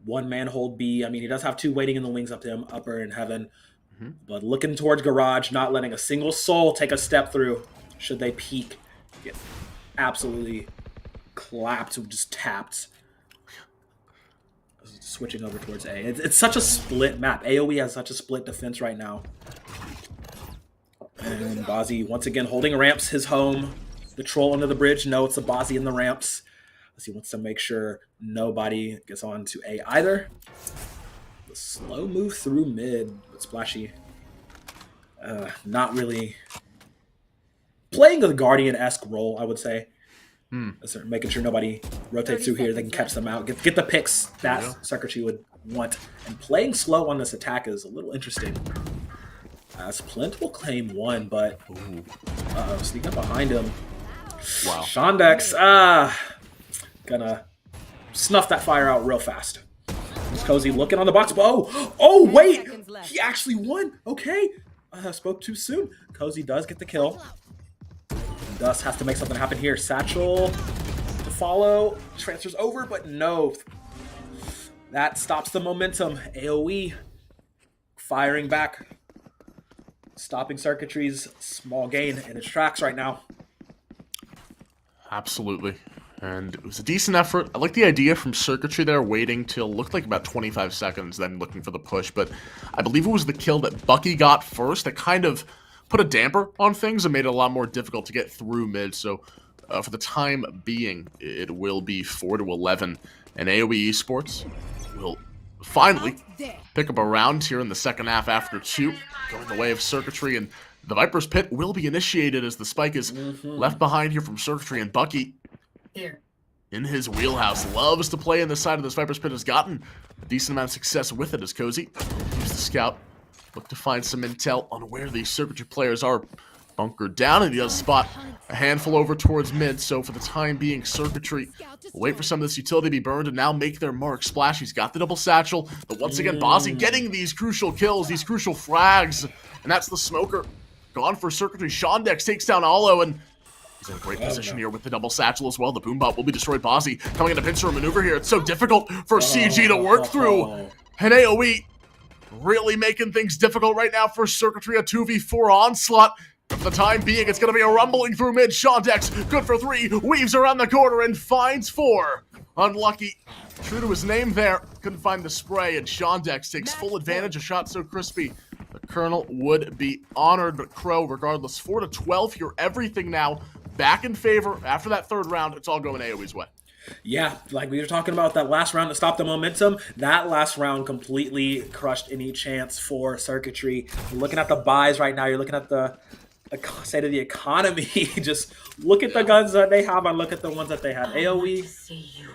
one-man hold B. I mean, he does have 2 waiting in the wings up to him, upper and heaven. But looking towards garage, not letting a single soul take a step through. Should they peek, get absolutely clapped, just tapped. Switching over towards A. It's such a split map. AOE has such a split defense right now. And Bazzi once again holding ramps, his home. The troll under the bridge. No, it's the Bazzi in the ramps. He wants to make sure nobody gets on to A either. The slow move through mid, but Splashy not really playing a Guardian-esque role, I would say. Making sure nobody rotates through here. They can catch them out. Get the picks that Circuitry would want. And playing slow on this attack is a little interesting. As Plint will claim 1, but sneak up behind him.
Wow.
Shondex, gonna snuff that fire out real fast. It's Cozy looking on the box. Oh, wait! He actually won! Okay. Spoke too soon. Cozy does get the kill. Thus has to make something happen here. Satchel to follow. Transfers over, but no. That stops the momentum. AOE firing back. Stopping Circuitry's small gain in its tracks right now.
Absolutely. And it was a decent effort. I like the idea from Circuitry there, waiting till looked like about 25 seconds, then looking for the push. But I believe it was the kill that Bucky got first that kind of put a damper on things and made it a lot more difficult to get through mid. So for the time being, it will be 4-11. And AOE Esports will finally pick up a round here in the second half after 2, going the way of Circuitry. And the Viper's Pit will be initiated as the spike is left behind here from Circuitry, and Bucky in his wheelhouse loves to play in the side of this Viper's Pit, has gotten a decent amount of success with it as Cozy use the scout, look to find some intel on where these Circuitry players are bunkered down, and he does spot a handful over towards mid. So for the time being, Circuitry will wait for some of this utility to be burned and now make their mark. Splashy's got the double satchel, but once again Bazzi getting these crucial kills, these crucial frags, and that's the smoker gone for Circuitry. Shondex takes down Olo, and he's in a great position here with the double satchel as well. The boombot will be destroyed. Bazzi coming into pincer maneuver here. It's so difficult for CG to work through. And AOE really making things difficult right now for Circuitry. A 2v4 onslaught. For the time being, it's going to be a rumbling through mid. Shondex, good for 3, weaves around the corner and finds 4. Unlucky. True to his name there. Couldn't find the spray, and Shondex takes full advantage. A shot so crispy. The Colonel would be honored, but Crow, regardless, 4-12 here. Everything now back in favor. After that third round, it's all going AOE's way.
Yeah, like we were talking about that last round to stop the momentum. That last round completely crushed any chance for Circuitry. You're looking at the buys right now. You're looking at the state of the economy. Just look at the guns that they have and look at the ones that they have. AOE,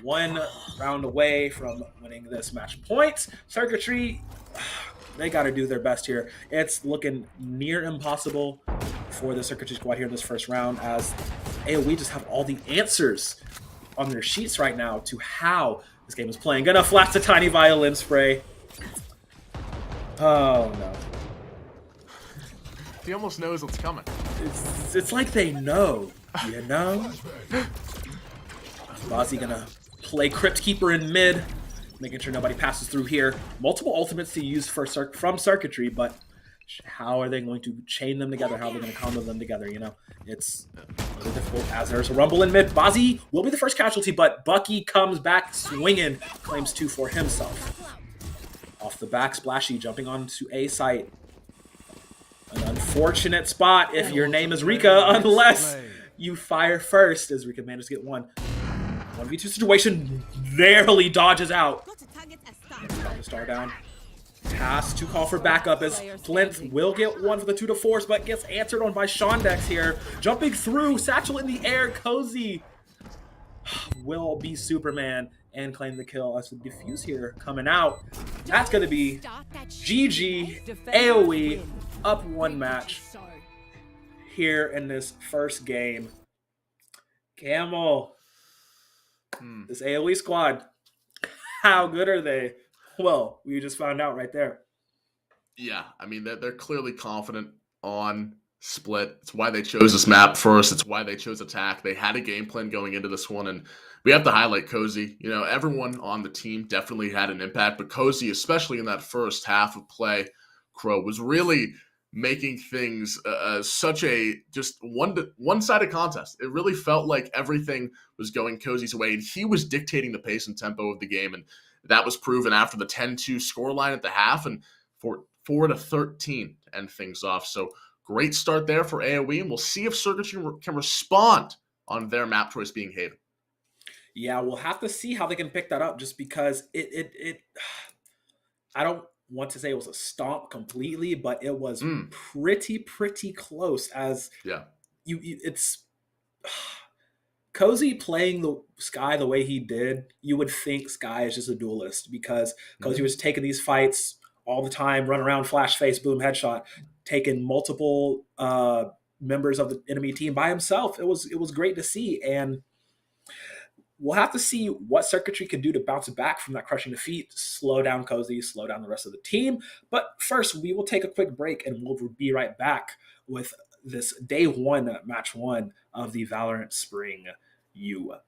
1 round away from winning this match point. Circuitry, they got to do their best here. It's looking near impossible for the Circuitry squad here in this first round, as AOE just have all the answers on their sheets right now to how this game is playing. Gonna flash the tiny violin spray. Oh no.
He almost knows what's coming.
It's like they know, you know? Bazzi gonna play Crypt Keeper in mid, making sure nobody passes through here. Multiple ultimates to use from Circuitry, but how are they going to chain them together? How are they going to combo them together, you know? It's really difficult as there's a rumble in mid. Bazzi will be the first casualty, but Bucky comes back swinging, claims 2 for himself. Off the back, Splashy jumping onto A site. An unfortunate spot if your name is Rika, unless you fire first, as Rika manages to get 1. 1v2 situation, narrowly dodges out. Drop the star down. Pass to call for backup as Plinth will get one for the 2-4s, but gets answered on by Shondex here. Jumping through, satchel in the air, Cozy will be Superman and claim the kill as the defuse here coming out. That's going to be GG, AOE, up one match here in this first game. Camel, this AOE squad, how good are they? Well, we just found out right there.
Yeah, I mean, they're clearly confident on Split. It's why they chose this map first. It's why they chose attack. They had a game plan going into this one, and we have to highlight Cozy. You know, everyone on the team definitely had an impact, but Cozy, especially in that first half of play, Crow, was really making things such a just one-sided contest. It really felt like everything was going Cozy's way, and he was dictating the pace and tempo of the game, and that was proven after the 10-2 scoreline at the half, and for 4-13 to end things off. So great start there for AOE, and we'll see if Circuitry can respond on their map choice being Haven.
Yeah, we'll have to see how they can pick that up, just because it I don't want to say it was a stomp completely, but it was pretty close. As it's Cozy playing the Sky the way he did. You would think Sky is just a duelist, because Cozy was taking these fights all the time, run around, flash face, boom, headshot, taking multiple members of the enemy team by himself. It was great to see, and we'll have to see what Circuitry can do to bounce back from that crushing defeat, slow down Cozy, slow down the rest of the team. But first, we will take a quick break, and we'll be right back with this day one, match one of the Valorant Spring UPL.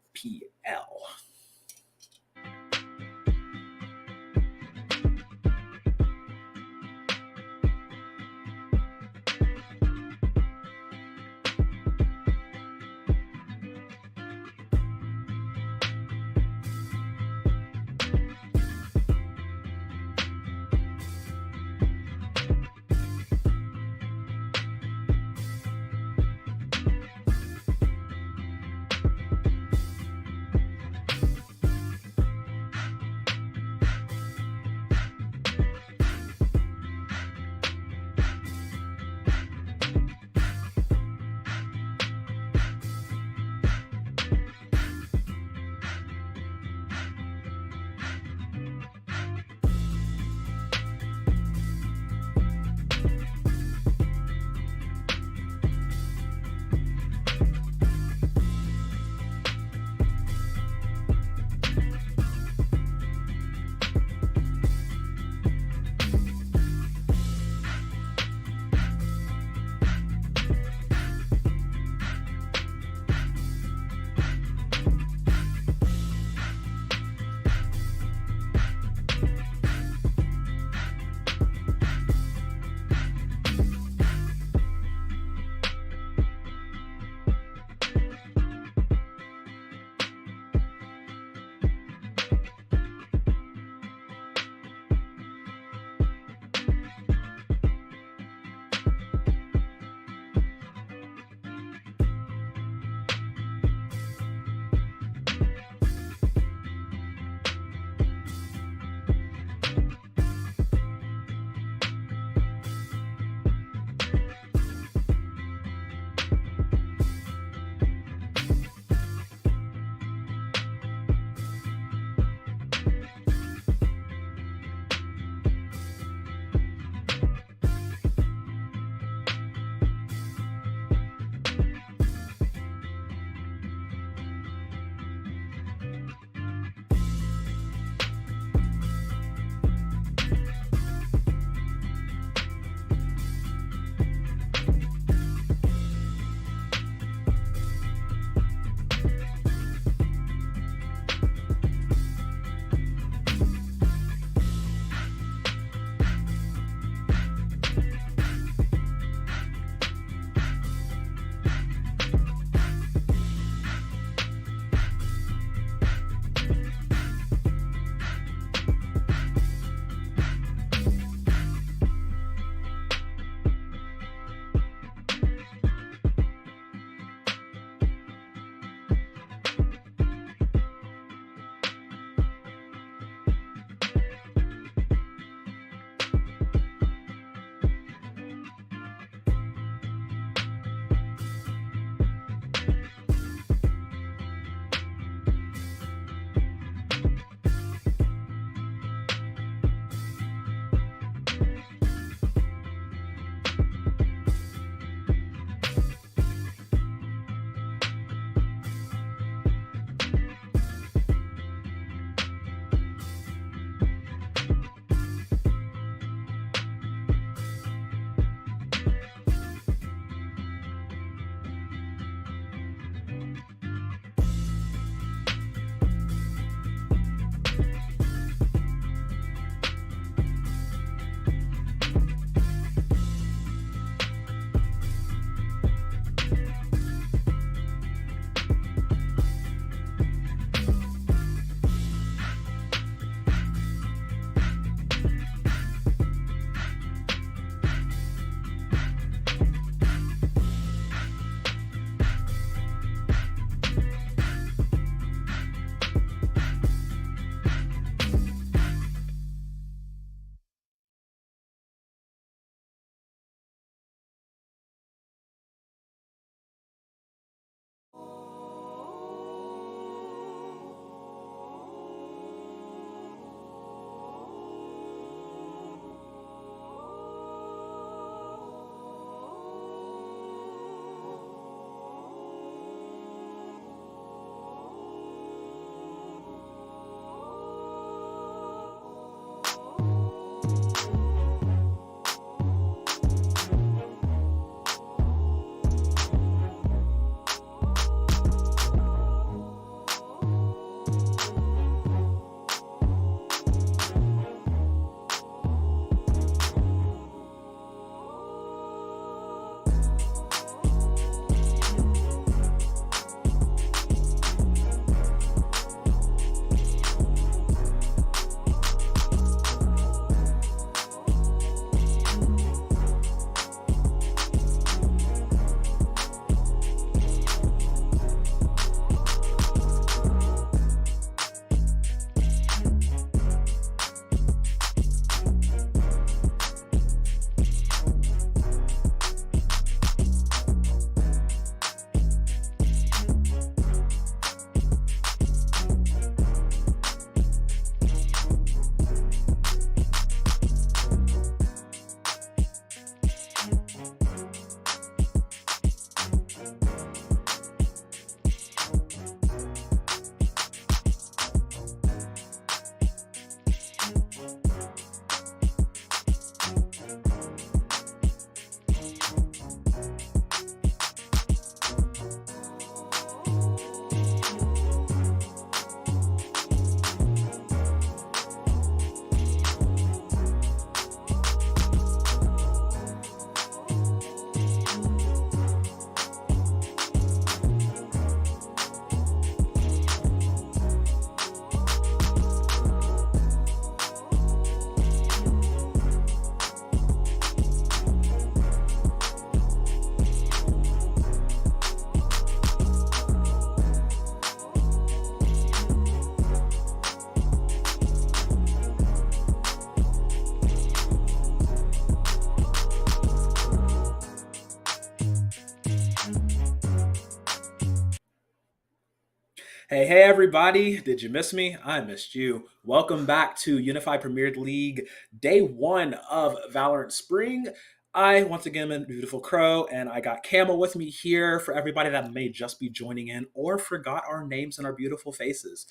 Hey, everybody. Did you miss me? I missed you. Welcome back to Unified Premier League, day one of Valorant Spring. I, once again, am Beautiful Crow, and I got Camel with me here for everybody that may just be joining in or forgot our names and our beautiful faces.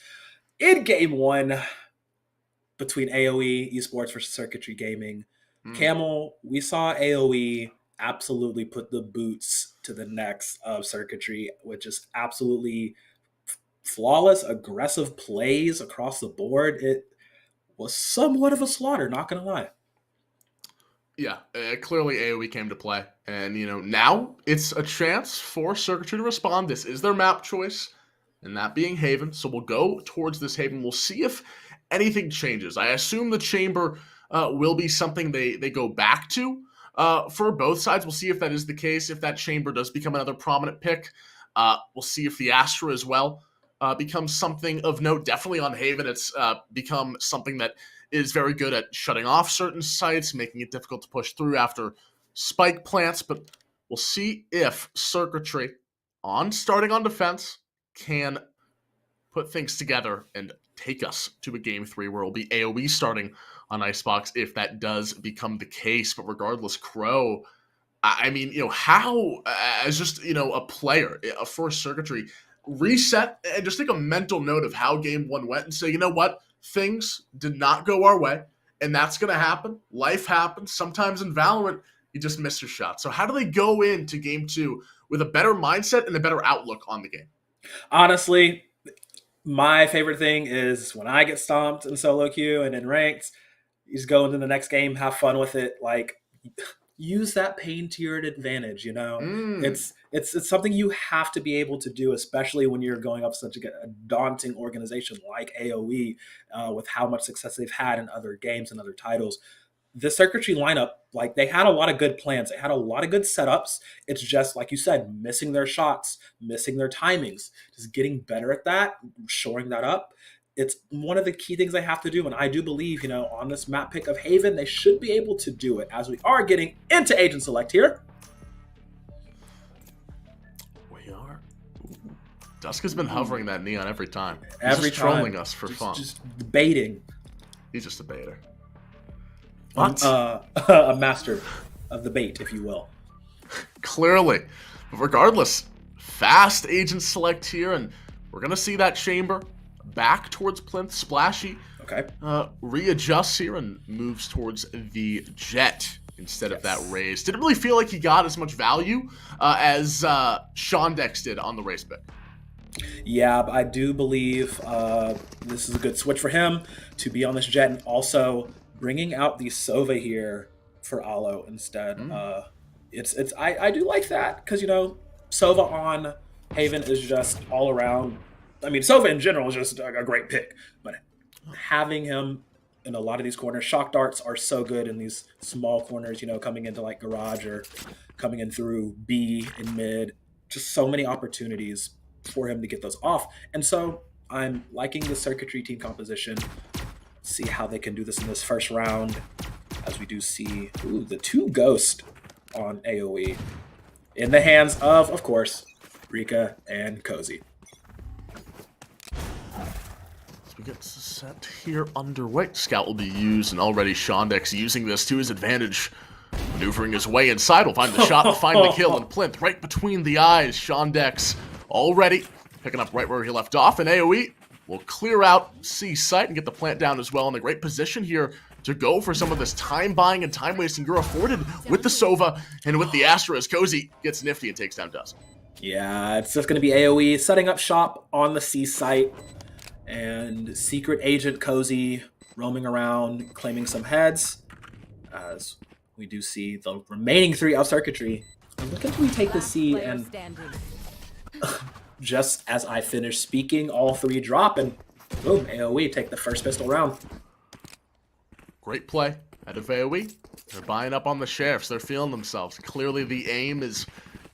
In game one, between AOE, Esports versus Circuitry Gaming,
Mm.
Camel, we saw AOE absolutely put the boots to the necks of Circuitry, which is absolutely flawless, aggressive plays across the board. It was somewhat of a slaughter, not gonna lie.
Yeah, clearly AoE came to play. And, now it's a chance for Circuitry to respond. This is their map choice, and that being Haven. So we'll go towards this Haven. We'll see if anything changes. I assume the Chamber will be something they go back to for both sides. We'll see if that is the case. If that Chamber does become another prominent pick, we'll see if the Astra as well becomes something of note. Definitely on Haven, it's become something that is very good at shutting off certain sites, making it difficult to push through after spike plants. But we'll see if Circuitry, on starting on defense, can put things together and take us to a game three where it'll be AoE starting on Icebox if that does become the case. But regardless, Crow, I mean, how, as just, a player for Circuitry, reset and just take a mental note of how game one went and say, you know what? Things did not go our way, and that's going to happen. Life happens. Sometimes in Valorant, you just miss your shot. So how do they go into game two with a better mindset and a better outlook on the game?
Honestly, my favorite thing is when I get stomped in solo queue and in ranked, you just go into the next game, have fun with it. Like, use that pain to your advantage.
Mm.
It's something you have to be able to do, especially when you're going up such a daunting organization like AOE, with how much success they've had in other games and other titles. The Circuitry lineup, like, they had a lot of good plans. They had a lot of good setups. It's just, like you said, missing their shots, missing their timings, just getting better at that, shoring that up. It's one of the key things they have to do. And I do believe, on this map pick of Haven, they should be able to do it, as we are getting into Agent Select here.
We are. Dusk has been hovering that neon every time. He's
Every
just
time.
trolling us for fun.
Just baiting.
He's just a baiter.
What? A master of the bait, if you will.
Clearly. But regardless, fast Agent Select here, and we're going to see that Chamber back towards Plinth. Splashy
Okay.
readjusts here and moves towards the Jet instead of that Raze. Didn't really feel like he got as much value as Shondex did on the Raze pick.
Yeah, I do believe this is a good switch for him to be on this Jet, and also bringing out the Sova here for Alo instead. I do like that because Sova on Haven is just all around. I mean, Sova in general is just a great pick, but having him in a lot of these corners, shock darts are so good in these small corners. Coming into like garage or coming in through B in mid, just so many opportunities for him to get those off. And so I'm liking the Circuitry team composition. See how they can do this in this first round, as we do see the two Ghost on AoE in the hands of course, Rika and Cozy.
We get the set here underway. Scout will be used, and already Shondex using this to his advantage. Maneuvering his way inside, will find the shot and find the kill, and Plinth right between the eyes. Shondex already picking up right where he left off, and AoE will clear out C site and get the plant down as well. In a great position here to go for some of this time buying and time wasting you're afforded with the Sova and with the Astra as Cozy gets nifty and takes down Dusk.
Yeah, it's just going to be AoE setting up shop on the C site, and Secret Agent Cozy roaming around, claiming some heads, as we do see the remaining three of Circuitry. And look at we take the C, and just as I finish speaking, all three drop, and boom, AoE take the first pistol round.
Great play out of AoE. They're buying up on the sheriffs. They're feeling themselves. Clearly the aim is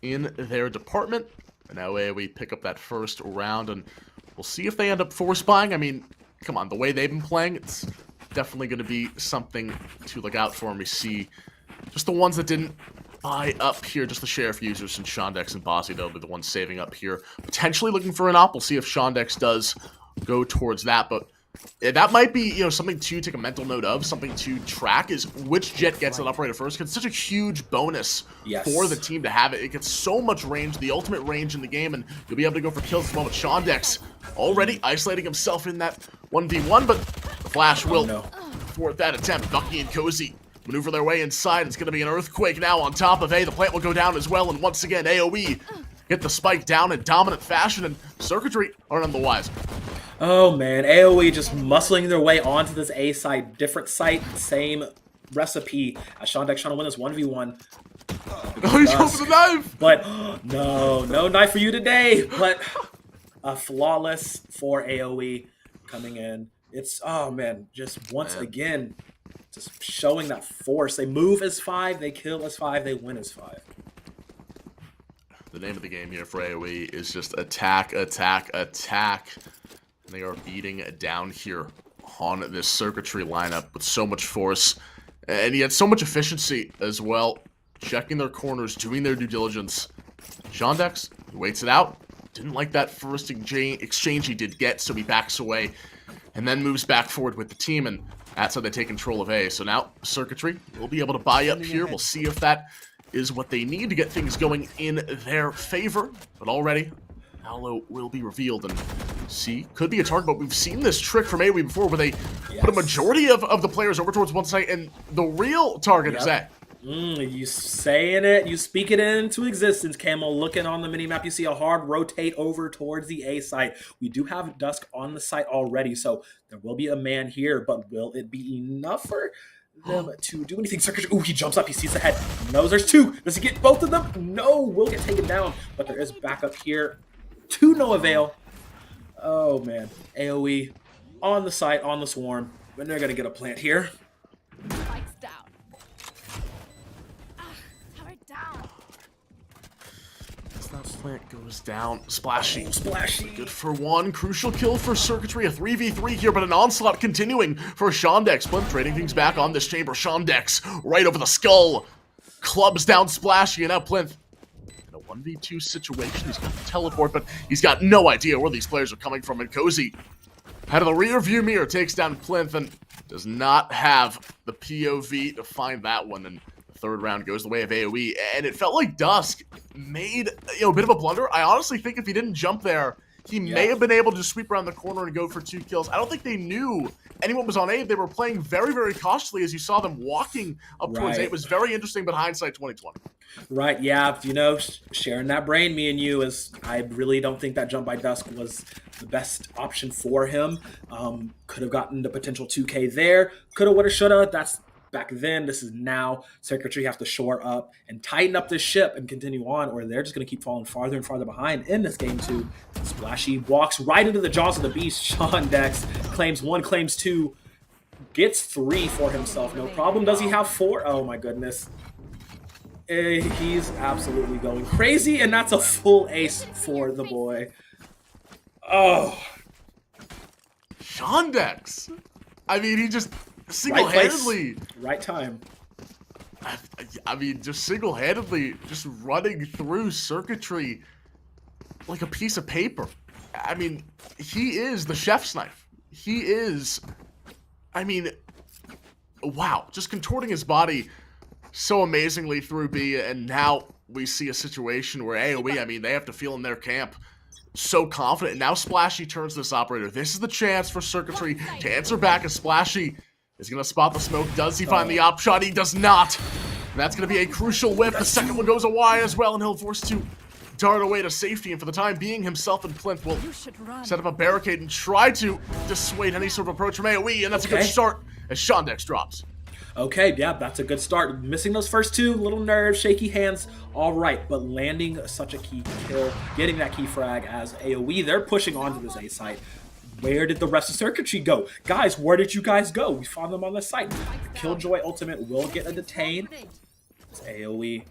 in their department. And now AoE pick up that first round, and we'll see if they end up force buying. I mean, come on, the way they've been playing, it's definitely going to be something to look out for. And we see just the ones that didn't buy up here. Just the Sheriff users and Shondex and Bossy, they'll be the ones saving up here. Potentially looking for an op. We'll see if Shondex does go towards that, but that might be, something to take a mental note of, something to track, is which jet gets that operator first, because it's such a huge bonus for the team to have it. It gets so much range, the ultimate range in the game, and you'll be able to go for kills at the moment. Shondex already isolating himself in that 1v1, but the Flash will thwart that attempt. Bucky and Cozy maneuver their way inside. It's going to be an earthquake now on top of A. The plant will go down as well, and once again, AOE get the spike down in dominant fashion, and Circuitry are none the wiser.
Oh man, AOE just muscling their way onto this A site, different site, same recipe as Shondex trying to win this 1v1.
Oh, he's going for the knife!
But no knife for you today. But a flawless for AOE coming in. It's, oh man, just once again, just showing that force. They move as 5, they kill as 5, they win as 5.
The name of the game here for AOE is just attack, attack, attack. They are beating down here on this Circuitry lineup with so much force, and yet so much efficiency as well. Checking their corners, doing their due diligence. Shondex waits it out. Didn't like that first exchange he did get, so he backs away and then moves back forward with the team, and that's how they take control of A. So now Circuitry will be able to buy up here. We'll see if that is what they need to get things going in their favor, but already Aloe will be revealed, and C could be a target, but we've seen this trick from AOE before where they put a majority of the players over towards one side, and the real target is A.
You saying it, you speak it into existence, Camo. Looking on the minimap, you see a hard rotate over towards the A site. We do have Dusk on the site already, so there will be a man here, but will it be enough for them to do anything? Circuitry, ooh, he jumps up, he sees the head, he knows there's 2. Does he get both of them? No, will get taken down, but there is backup here. To no avail. Oh man, AOE on the site, on the swarm, and they're gonna get a plant here.
Spikes down. Turret down.
As that plant goes down, Splashy.
Oh, Splashy.
Good for 1. Crucial kill for Circuitry. A 3v3 here, but an onslaught continuing for Shondex. Plinth trading things back on this chamber. Shondex right over the skull. Clubs down Splashy, and now Plinth. 1v2 situation. He's got the teleport, but he's got no idea where these players are coming from. And Cozy, out of the rear view mirror, takes down Plinth and does not have the POV to find that one. And the third round goes the way of AOE. And it felt like Dusk made a bit of a blunder. I honestly think if he didn't jump there, he may have been able to sweep around the corner and go for 2 kills. I don't think they knew anyone was on A. They were playing very, very cautiously as you saw them walking up towards A. It was very interesting, but hindsight 2020.
Right, yeah, sharing that brain, me and you, is I really don't think that jump by Dusk was the best option for him. Could have gotten the potential 2K there. Coulda, woulda, shoulda. That's back then. This is now. Circuitry have to shore up and tighten up this ship and continue on, or they're just going to keep falling farther and farther behind in this game too. Splashy walks right into the jaws of the beast. Shondex claims 1, claims 2, gets 3 for himself. No problem. Does he have 4? Oh my goodness. He's absolutely going crazy, and that's a full ace for the boy. Oh.
Shondex! I mean, he just single-handedly...
Right time.
I mean, just single-handedly just running through Circuitry like a piece of paper. I mean, he is the chef's knife. He is... I mean, wow. Just contorting his body so amazingly through B, and now we see a situation where AOE, I mean, they have to feel in their camp so confident, and now Splashy turns to this operator. This is the chance for Circuitry to answer back as Splashy is going to spot the smoke. Does he find the op shot? He does not. And that's going to be a crucial whip. The second one goes a Y as well, and he'll force to dart away to safety, and for the time being, himself and Plinth will set up a barricade and try to dissuade any sort of approach from AOE, and that's a good start as Shondex drops.
Okay, yeah, that's a good start. Missing those first 2, little nerves, shaky hands, all right, but landing such a key kill, getting that key frag as AOE, they're pushing onto this A site. Where did the rest of Circuitry go? Guys, where did you guys go? We found them on the site. Killjoy ultimate will get a detain. It's AOE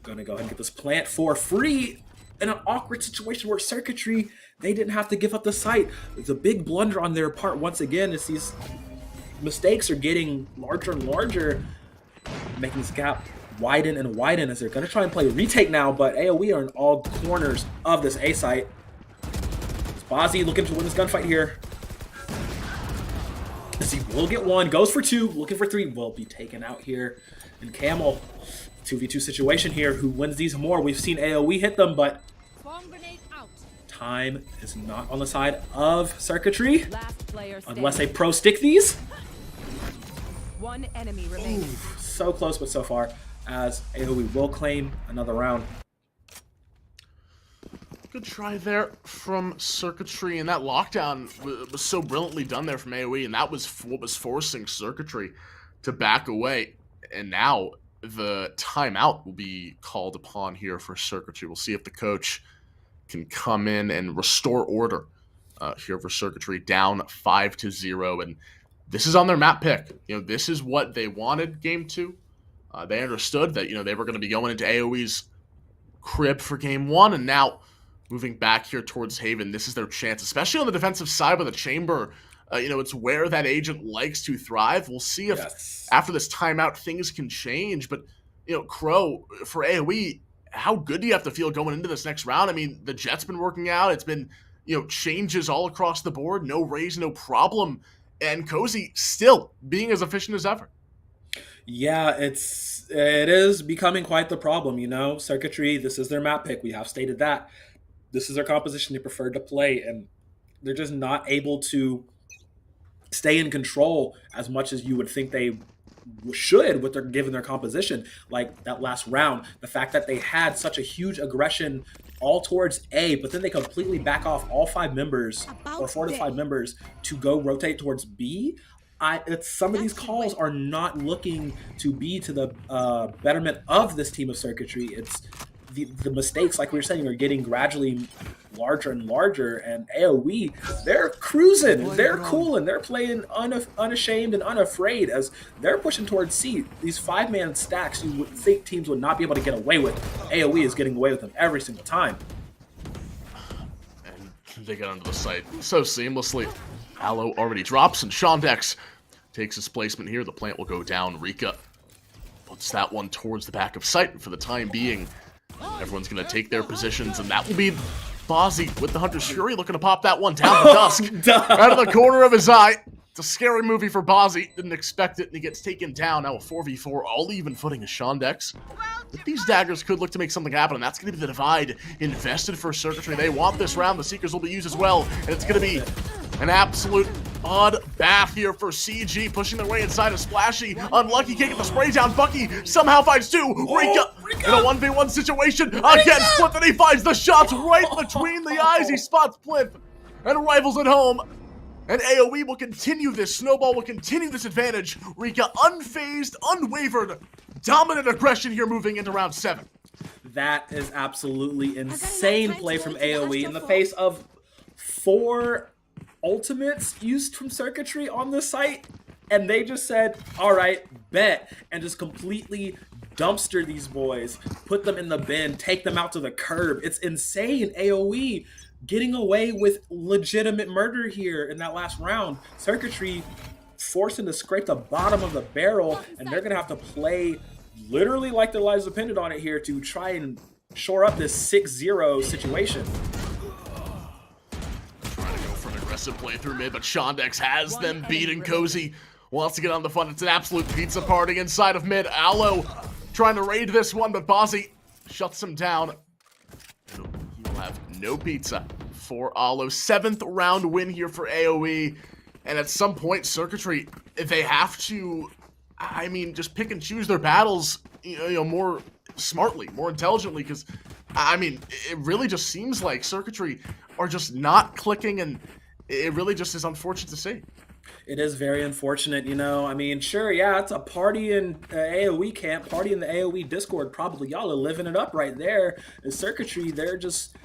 gonna go ahead and get this plant for free in an awkward situation where Circuitry, they didn't have to give up the site. It's a big blunder on their part once again as these mistakes are getting larger and larger, making this gap widen and widen as they're going to try and play retake now, but AOE are in all corners of this A site. It's Bozzy looking to win this gunfight here. As he will get one, goes for two, looking for three, will be taken out here. And Camel, 2v2 situation here. Who wins these more? We've seen AOE hit them, but time is not on the side of Circuitry. Unless they pro stick these.
One enemy remaining.
So close, but so far, as AOE will claim another round.
Good try there from Circuitry, and that lockdown was so brilliantly done there from AOE, and that was what was forcing Circuitry to back away. And now the timeout will be called upon here for Circuitry. We'll see if the coach can come in and restore order here for Circuitry, down 5-0, and this is on their map pick. This is what they wanted game 2. They understood that, they were going to be going into AOE's crib for game 1, and now moving back here towards Haven, this is their chance, especially on the defensive side with the chamber. It's where that agent likes to thrive. We'll see if after this timeout things can change, but, Crow, for AOE, how good do you have to feel going into this next round? I mean, the Jet's been working out. It's been, changes all across the board. No raise, no problem. And Cozy still being as efficient as ever.
Yeah, it is becoming quite the problem, Circuitry, this is their map pick. We have stated that. This is their composition they prefer to play, and they're just not able to stay in control as much as you would think they should with given their composition. Like that last round, the fact that they had such a huge aggression all towards A, but then they completely back off all 5 members or 4 to 5 members to go rotate towards B. Some of these calls are not looking to be to the betterment of this team of Circuitry. It's the mistakes, like we were saying, are getting gradually larger and larger, and AOE, they're cruising, they're cooling, they're playing unashamed and unafraid as they're pushing towards C. These 5-man stacks you would think teams would not be able to get away with. AOE is getting away with them every single time.
And they get onto the site so seamlessly. Aloe already drops, and Shondex takes his placement here. The plant will go down. Rika puts that one towards the back of site for the time being. Everyone's going to take their positions, and that will be Bozzy with the Hunter's Fury looking to pop that one down to Dusk. Out of the corner of his eye. It's a scary movie for Bozzy. Didn't expect it, and he gets taken down. Now a 4v4, all even footing is Shondex. But these daggers could look to make something happen, and that's going to be the divide invested for Circuitry. They want this round. The Seekers will be used as well, and it's going to be an absolute bloodbath here for CG, pushing their way inside of Splashy. Unlucky, can't get the spray down. Bucky somehow finds 2. Rika in a 1v1 situation. Again, Spliff, and he finds the shots right between the eyes. He spots Spliff and rivals at home. And AOE will continue this. Snowball will continue this advantage. Rika unfazed, unwavered, dominant aggression here moving into round 7.
That is absolutely insane play from AOE in the face of 4 ultimates used from Circuitry on the site, and they just said, all right, bet, and just completely dumpster these boys, put them in the bin, take them out to the curb. It's insane. AOE getting away with legitimate murder here in that last round. Circuitry forcing to scrape the bottom of the barrel, and they're gonna have to play literally like their lives depended on it here to try and shore up this 6-0 situation.
Aggressive play through mid, but Shondex has them beaten. Cozy wants to get on the fun. It's an absolute pizza party inside of mid. Aloe trying to raid this one, but Bozzy shuts him down. He will have no pizza for Aloe. 7th round win here for AOE. And at some point, Circuitry, they have to, just pick and choose their battles, more smartly, more intelligently, because, it really just seems like Circuitry are just not clicking, and it really just is unfortunate to see.
It is very unfortunate, Sure, yeah, it's a party in AOE camp, party in the AOE Discord. Probably y'all are living it up right there. In Circuitry, they're just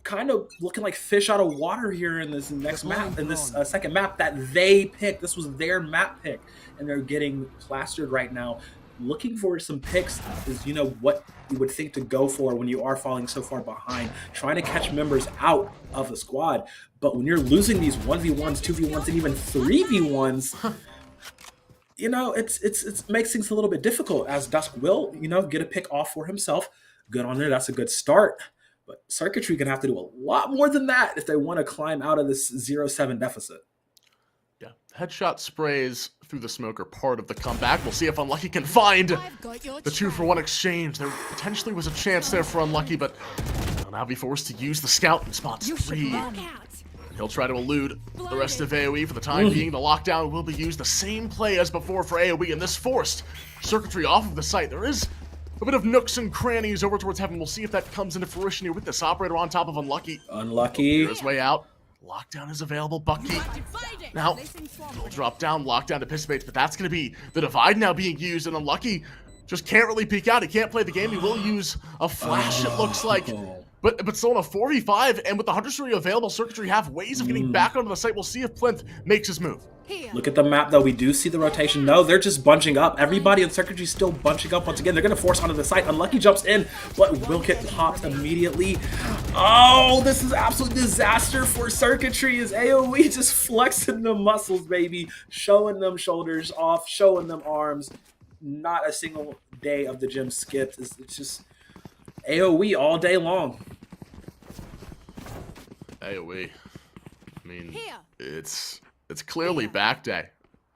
kind of looking like fish out of water here in this next map, in this second map that they picked. This was their map pick, and they're getting plastered right now. Looking for some picks is, what you would think to go for when you are falling so far behind, trying to catch members out of the squad. But when you're losing these 1v1s, 2v1s, and even 3v1s, you know, it makes things a little bit difficult as Dusk will, you know, get a pick off for himself. Good on there. That's a good start. But Circuitry gonna have to do a lot more than that if they want to climb out of this 0-7 deficit.
Yeah, headshot sprays through the smoke are part of the comeback. We'll see if Unlucky can find the 2-for-1 exchange. There potentially was a chance there for Unlucky, but he'll now be forced to use the scout in spots 3. He'll try to elude the rest of AOE for the time being. The lockdown will be used the same play as before for AOE, and this forced Circuitry off of the site. There is a bit of nooks and crannies over towards heaven. We'll see if that comes into fruition here with this operator on top of Unlucky.
Unlucky.
His way out. Lockdown is available. Bucky now he'll drop down. Lockdown anticipates, but that's going to be the divide now being used, and Unlucky just can't really peek out. He can't play the game. He will use a flash, it looks like. But still in a 4v5, and with the Hunter Story available, Circuitry have ways of getting back onto the site. We'll see if Plinth makes his move.
Look at the map, though. We do see the rotation. No, they're just bunching up. Everybody in Circuitry still bunching up once again. They're going to force onto the site. Unlucky jumps in, but will get popped immediately. Oh, this is absolute disaster for Circuitry as AOE just flexing the muscles, baby. Showing them shoulders off, showing them arms. Not a single day of the gym skipped. It's just AOE all day long.
AOE. I mean, it's clearly back day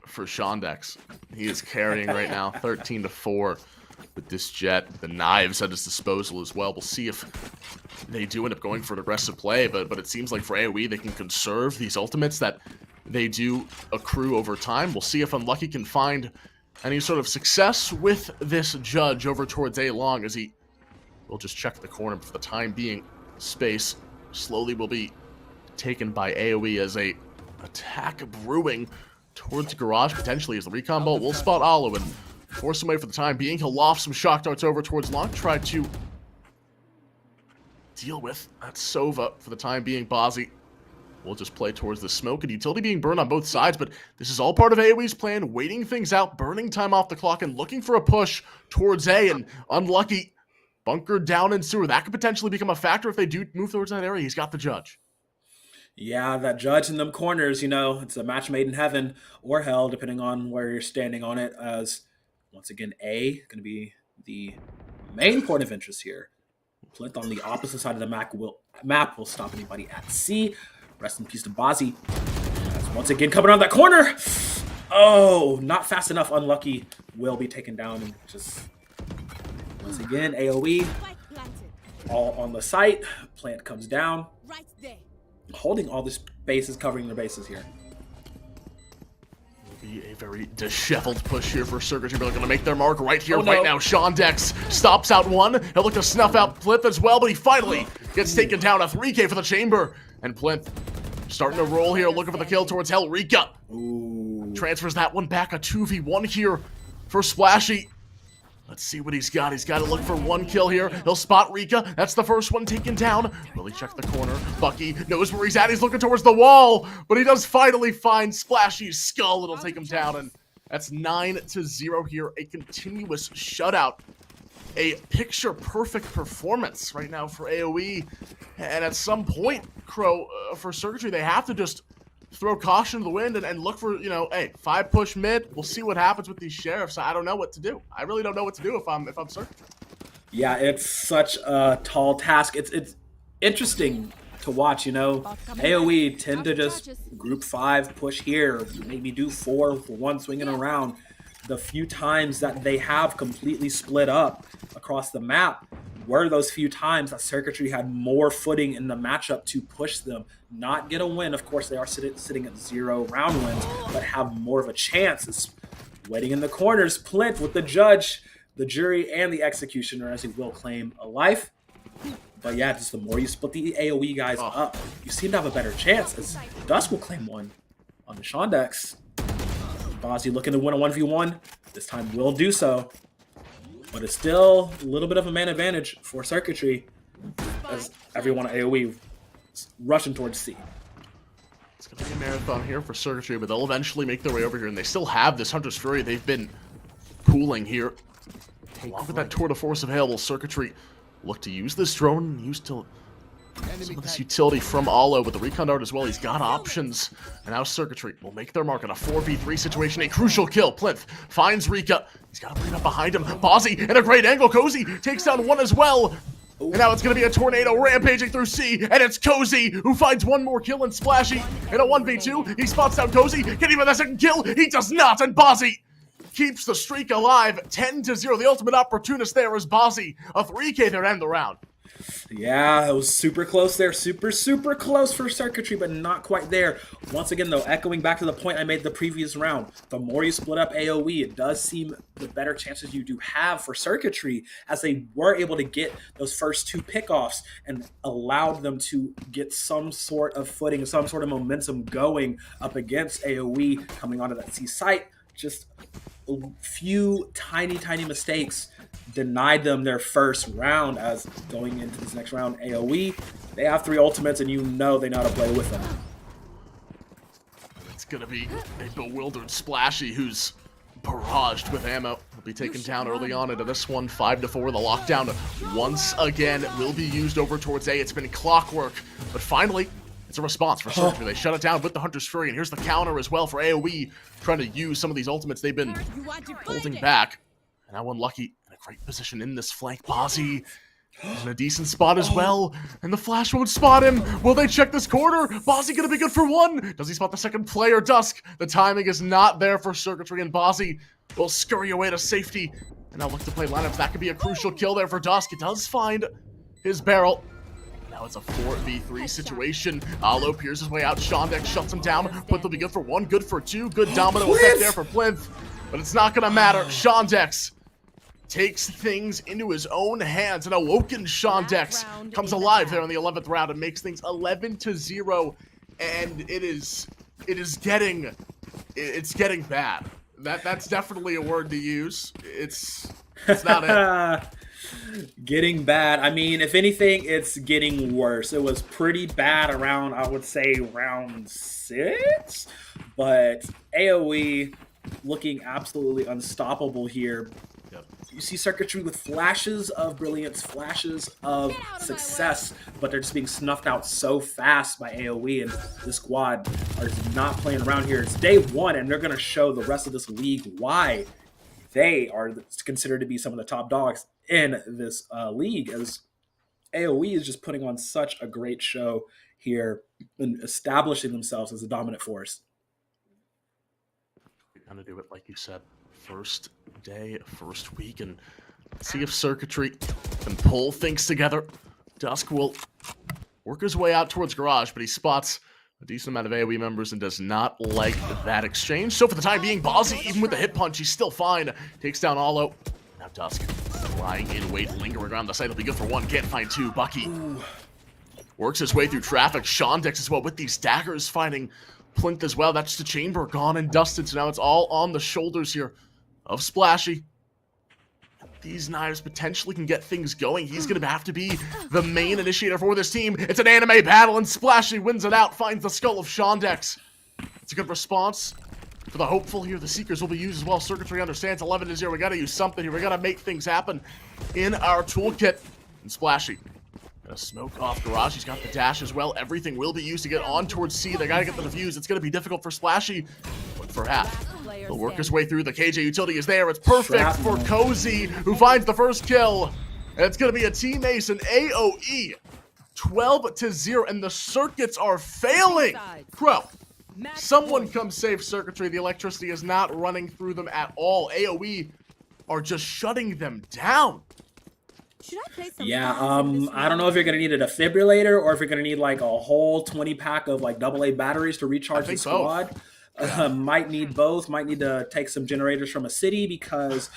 for Shondex. He is carrying right now 13-4 with this Jet. The knives at his disposal as well. We'll see if they do end up going for an aggressive play, but it seems like for AOE they can conserve these ultimates that they do accrue over time. We'll see if Unlucky can find any sort of success with this Judge over towards A Long as he will just check the corner. But for the time being, space slowly will be taken by AOE as a attack brewing towards Garage potentially as the recon bolt will spot Alu and force him away for the time being. He'll loft some shock darts over towards Long, try to deal with that Sova for the time being. Bozzy will just play towards the smoke and utility being burned on both sides, but this is all part of AOE's plan, waiting things out, burning time off the clock, and looking for a push towards A. And Unlucky bunkered down in sewer. That could potentially become a factor if they do move towards that area. He's got the Judge.
Yeah, that Judge in them corners, you know, it's a match made in heaven or hell, depending on where you're standing on it. As once again, A going to be the main point of interest here. Plinth on the opposite side of the map will stop anybody at C. Rest in peace to Bozzy. As once again coming around that corner. Oh, not fast enough. Unlucky will be taken down and just once again AOE all on the site. Plant comes down.
Right there.
Holding all the bases, covering their bases here.
Will be a very disheveled push here for Circuitry. They're going to make their mark right here, right now. Shondex stops out one. He'll look to snuff out Plinth as well, but he finally gets taken down. A 3K for the chamber. And Plinth starting to roll here, looking for the kill towards Hellrika.
Ooh.
Transfers that one back. A 2v1 here for Splashy. Let's see what he's got. He's got to look for one kill here. He'll spot Rika. That's the first one taken down. Will he check the corner? Bucky knows where he's at. He's looking towards the wall, but he does finally find Splashy's skull. It'll take him down, and that's 9-0 here. A continuous shutout. A picture-perfect performance right now for AOE. And at some point, Crow, for Circuitry, they have to just throw caution to the wind and look for, you know, hey, 5 push mid. We'll see what happens with these sheriffs. I don't know what to do. I really don't know what to do if I'm Circuitry. Yeah,
it's such a tall task. It's interesting to watch, you know. AOE tend to just group 5 push here, maybe do 4 for 1 swinging around. The few times that they have completely split up across the map were those few times that Circuitry had more footing in the matchup to push them, not get a win. Of course, they are sitting at 0 round wins, but have more of a chance. It's waiting in the corners. Plinth with the Judge, the Jury, and the Executioner, as he will claim a life. But yeah, just the more you split the AOE guys up, you seem to have a better chance, as Dusk will claim one on the Shondex. Bozzy looking to win a 1v1. This time will do so. But it's still a little bit of a man advantage for Circuitry as everyone at AOE is rushing towards C.
It's going to be a marathon here for Circuitry, but they'll eventually make their way over here, and they still have this Hunter's Fury. They've been pooling here. Along with that tour de force available, Circuitry look to use this drone and use to Some of this utility from Alo with the recon dart as well. He's got options. And now Circuitry will make their mark in a 4v3 situation. A crucial kill. Plinth finds Rika. He's got to bring up behind him. Bozzy in a great angle. Cozy takes down one as well. And now it's going to be a tornado rampaging through C. And it's Cozy who finds one more kill in Splashy. In a 1v2, he spots down Cozy. Can he get a second kill? He does not. And Bozzy keeps the streak alive. 10-0. The ultimate opportunist there is Bozzy. A 3K there to end the round.
Yeah, it was super close there. Super close for Circuitry, but not quite there. Once again, though, echoing back to the point I made the previous round, the more you split up AOE, it does seem the better chances you do have for Circuitry, as they were able to get those first 2 pickoffs and allowed them to get some sort of footing, some sort of momentum going up against AOE coming onto that C site. Just a few tiny mistakes denied them their first round, as going into this next round, AOE, they have 3 ultimates, and you know they know how to play with them.
It's going to be a bewildered Splashy who's barraged with ammo. Will be taken down early on into this one, 5-4. The lockdown once again will be used over towards A. It's been clockwork, but finally, it's a response for Circuitry. They shut it down with the Hunter's Fury, and here's the counter as well for AOE, trying to use some of these ultimates they've been holding back. And now Unlucky in a great position in this flank. Bozzy in a decent spot as well, and the flash won't spot him. Will they check this corner? Bozzy gonna be good for 1. Does he spot the second player? Dusk. The timing is not there for Circuitry, and Bozzy will scurry away to safety. And now look to play lineups. That could be a crucial kill there for Dusk. It does find his barrel. Now it's a 4v3 situation. Alo peers his way out. Shondex shuts him down. Plinth will be good for 1, good for 2. Good domino effect there for Plinth. But it's not gonna matter. Shondex takes things into his own hands. An awoken Shondex comes alive there in the 11th round and makes things 11-0. And it's getting bad. That's definitely a word to use. It's not it.
Getting bad. I mean, if anything, it's getting worse. It was pretty bad around, I would say, round 6. But AOE looking absolutely unstoppable here. You see Circuitry with flashes of brilliance, flashes of success, but they're just being snuffed out so fast by AOE, and this squad are not playing around here. It's day 1, and they're going to show the rest of this league why they are considered to be some of the top dogs in this league, as AOE is just putting on such a great show here and establishing themselves as a dominant force.
Gonna do it like you said. First day, first week, and see if Circuitry can pull things together. Dusk will work his way out towards Garage, but he spots a decent amount of AoE members and does not like that exchange. So for the time being, Bozzy, even with the hit punch, he's still fine. Takes down Alo. Now Dusk lying in wait, lingering around the site. Will be good for 1, can't find 2. Bucky works his way through traffic. Shondex as well with these daggers, finding Plinth as well. That's the chamber gone and dusted, so now it's all on the shoulders here of Splashy. These knives potentially can get things going. He's going to have to be the main initiator for this team. It's an anime battle, and Splashy wins it out, finds the skull of Shondex. It's a good response for the hopeful here. The Seekers will be used as well. Circuitry understands 11-0. We got to use something here. We got to make things happen in our toolkit. And Splashy gonna smoke off Garage. He's got the dash as well. Everything will be used to get on towards C. They got to get the defuse. It's going to be difficult for Splashy. But for half, he'll work his way through. The KJ utility is there. It's perfect for Cozy, who finds the first kill. And it's going to be a team ace, an AOE. 12-0, and the circuits are failing. Bro, someone come save Circuitry. The electricity is not running through them at all. AOE are just shutting them down.
Should I play some
Yeah, I don't know if you're gonna need a defibrillator or if you're gonna need like a whole 20-pack of like AA batteries to recharge the squad. Might need both. Might need to take some generators from a city, because,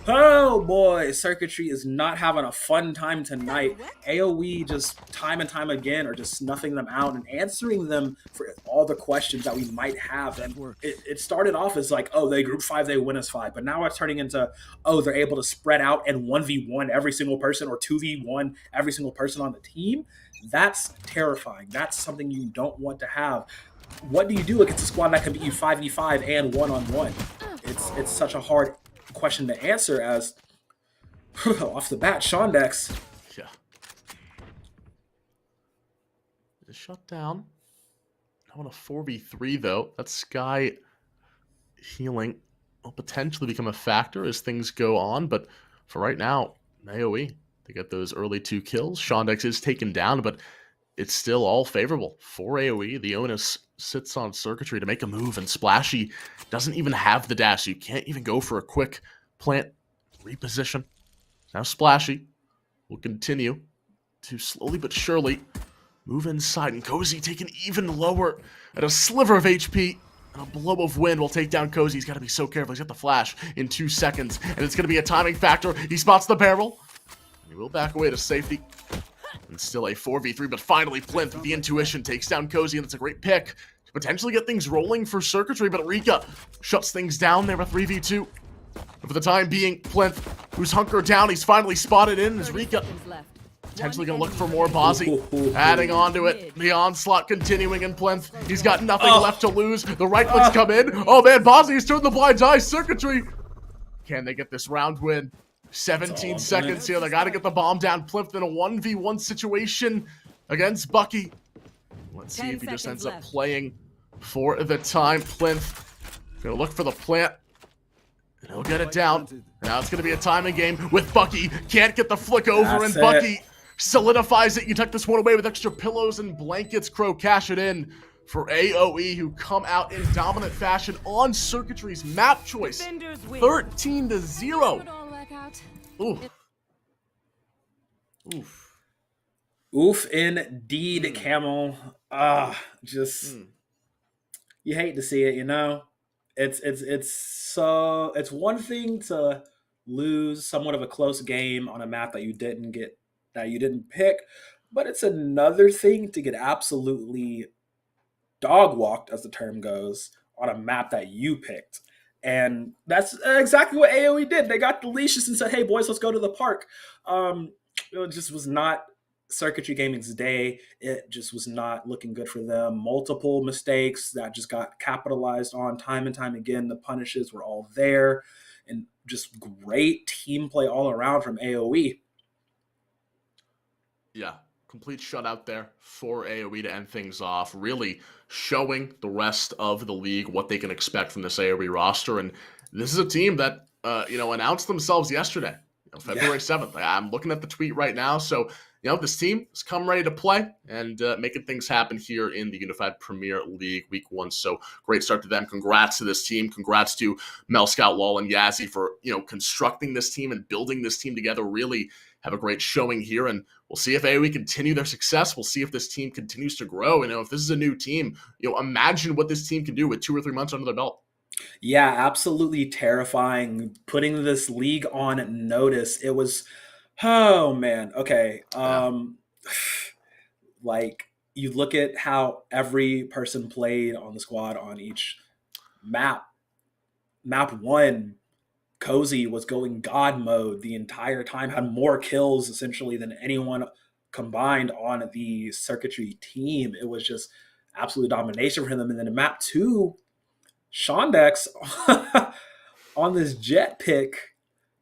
oh boy, Circuitry is not having a fun time tonight. AOE just time and time again are just snuffing them out and answering them for all the questions that we might have. And it started off as like, oh, they group 5, they win as 5. But now it's turning into, oh, they're able to spread out and 1v1 every single person, or 2v1 every single person on the team. That's terrifying. That's something you don't want to have. What do you do against a squad that can beat you 5v5 and 1-on-1? It's such a hard question to answer, as off the bat, Shondex.
Yeah. is shut down. I want a 4v3 though. That Sky healing will potentially become a factor as things go on, but for right now, AOE, they get those early 2 kills. Shondex is taken down, but it's still all favorable for AOE. The onus sits on Circuitry to make a move, and Splashy doesn't even have the dash, so you can't even go for a quick plant reposition. Now Splashy will continue to slowly but surely move inside, and Cozy taken even lower at a sliver of HP. And a blow of wind will take down Cozy. He's got to be so careful. He's got the flash in 2 seconds, and it's going to be a timing factor. He spots the barrel, and he will back away to safety. And still a 4v3, but finally Plinth with the intuition takes down Cozy, and it's a great pick to potentially get things rolling for Circuitry, but Rika shuts things down there with 3v2. But for the time being, Plinth, who's hunkered down, he's finally spotted in as Rika potentially going to look for more Bozzy, adding on to it. The onslaught continuing in Plinth. He's got nothing left to lose. The right clicks come in. Oh man, Bozzy has turned the blind eye. Circuitry, can they get this round win? 17 seconds here. They got to get the bomb down. Plinth in a 1v1 situation against Bucky. Let's see if he just ends up playing for the time. Plinth going to look for the plant. And he'll get it down. Now it's going to be a timing game with Bucky. Can't get the flick over, and Bucky solidifies it. You tuck this one away with extra pillows and blankets. Crow cash it in for AOE, who come out in dominant fashion on Circuitry's map choice. 13-0. Oof. Oof.
Oof indeed, Camel. You hate to see it, you know? It's one thing to lose somewhat of a close game on a map that you didn't pick, but it's another thing to get absolutely dog walked, as the term goes, on a map that you picked. And that's exactly what AOE did. They got the leashes and said, hey boys, let's go to the park. It just was not Circuitry Gaming's day. It just was not looking good for them. Multiple mistakes that just got capitalized on time and time again. The punishes were all there, and just great team play all around from AOE.
Yeah, complete shutout there for AOE to end things off, really showing the rest of the league what they can expect from this AOE roster. And this is a team that announced themselves yesterday, February 7th. I'm looking at the tweet right now, so this team has come ready to play and making things happen here in the Unified Premier League Week 1. So great start to them. Congrats to this team. Congrats to Mel Scout, Lol, and Yazzie for constructing this team and building this team together. Really have a great showing here, and we'll see if AOE continue their success. We'll see if this team continues to grow. If this is a new team, imagine what this team can do with 2 or 3 months under their belt.
Yeah, absolutely terrifying. Putting this league on notice. It was, oh man. Okay. Like, you look at how every person played on the squad on each map. Map 1, Cozy was going God mode the entire time, had more kills essentially than anyone combined on the Circuitry team. It was just absolute domination for him. And then in map 2, Shondex on this jet pick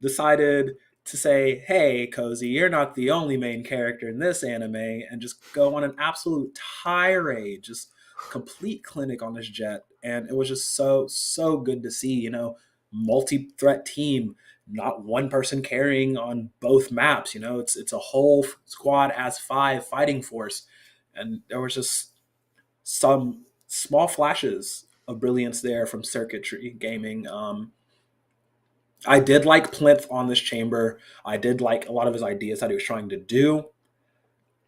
decided to say, hey, Cozy, you're not the only main character in this anime, and just go on an absolute tirade, just complete clinic on this jet. And it was just so good to see, multi-threat team, not one person carrying on both maps. It's a whole squad as 5 fighting force. And there was just some small flashes of brilliance there from Circuitry Gaming. I did like Plinth on this chamber. I did like a lot of his ideas that he was trying to do.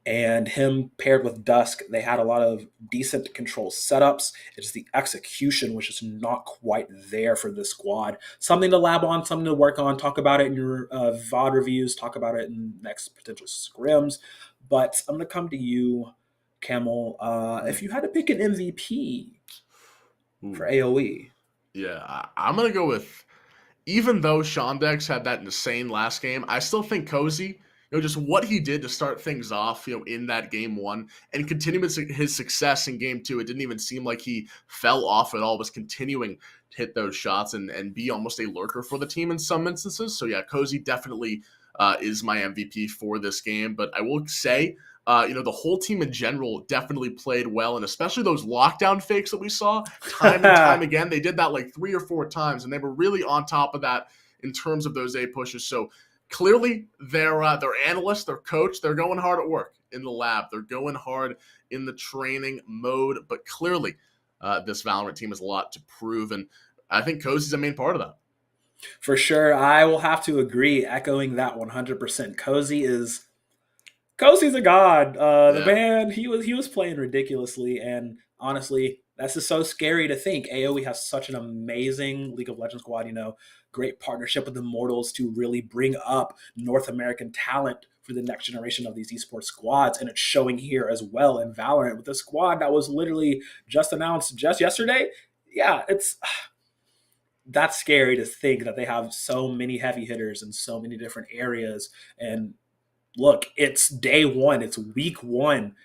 And him paired with Dusk, they had a lot of decent control setups. It's the execution which is not quite there for this squad. Something to lab on, something to work on. Talk about it in your VOD reviews. Talk about it in next potential scrims. But I'm going to come to you, Camel. If you had to pick an MVP for AOE.
Yeah, I'm going to go with, even though Shondex had that insane last game, I still think Cozy, just what he did to start things off, in that game 1 and continue his success in game 2. It didn't even seem like he fell off at all, was continuing to hit those shots and be almost a lurker for the team in some instances. So yeah, Cozy definitely is my MVP for this game. But I will say, The whole team in general definitely played well, and especially those lockdown fakes that we saw time and time again. They did that like 3 or 4 times, and they were really on top of that in terms of those A pushes. So clearly, their analysts, their coach, they're going hard at work in the lab. They're going hard in the training mode, but clearly this Valorant team has a lot to prove, and I think Cozy's a main part of that.
For sure, I will have to agree, echoing that 100%. Cozy's a god. The man, he was playing ridiculously, and honestly, that's just so scary to think. AOE has such an amazing League of Legends squad, great partnership with Immortals to really bring up North American talent for the next generation of these esports squads, and it's showing here as well in Valorant with a squad that was literally just announced just yesterday. Yeah, that's scary to think that they have so many heavy hitters in so many different areas. And look, it's day one, it's week one.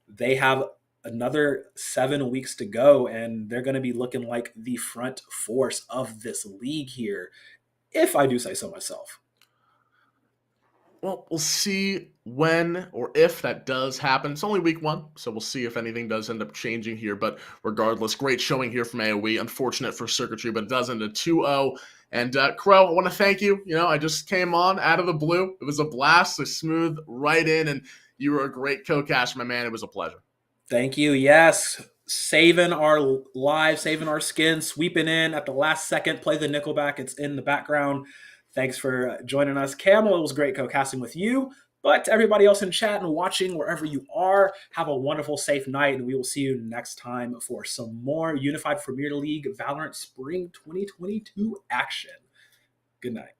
They have another 7 weeks to go, and they're going to be looking like the front force of this league here, if I do say so myself.
Well, we'll see when or if that does happen. It's only week 1, so we'll see if anything does end up changing here. But regardless, great showing here from AOE. Unfortunate for Circuitry, but it does end a 2-0. And Crow, I want to thank you. I just came on out of the blue. It was a blast, so smooth right in, and you were a great co-caster, my man. It was a pleasure.
Thank you. Yes, saving our lives, saving our skin, sweeping in at the last second. Play the Nickelback. It's in the background. Thanks for joining us, Camel. It was great co-casting with you. But to everybody else in chat and watching, wherever you are, have a wonderful, safe night, and we will see you next time for some more Unified Premier League Valorant Spring 2022 action. Good night.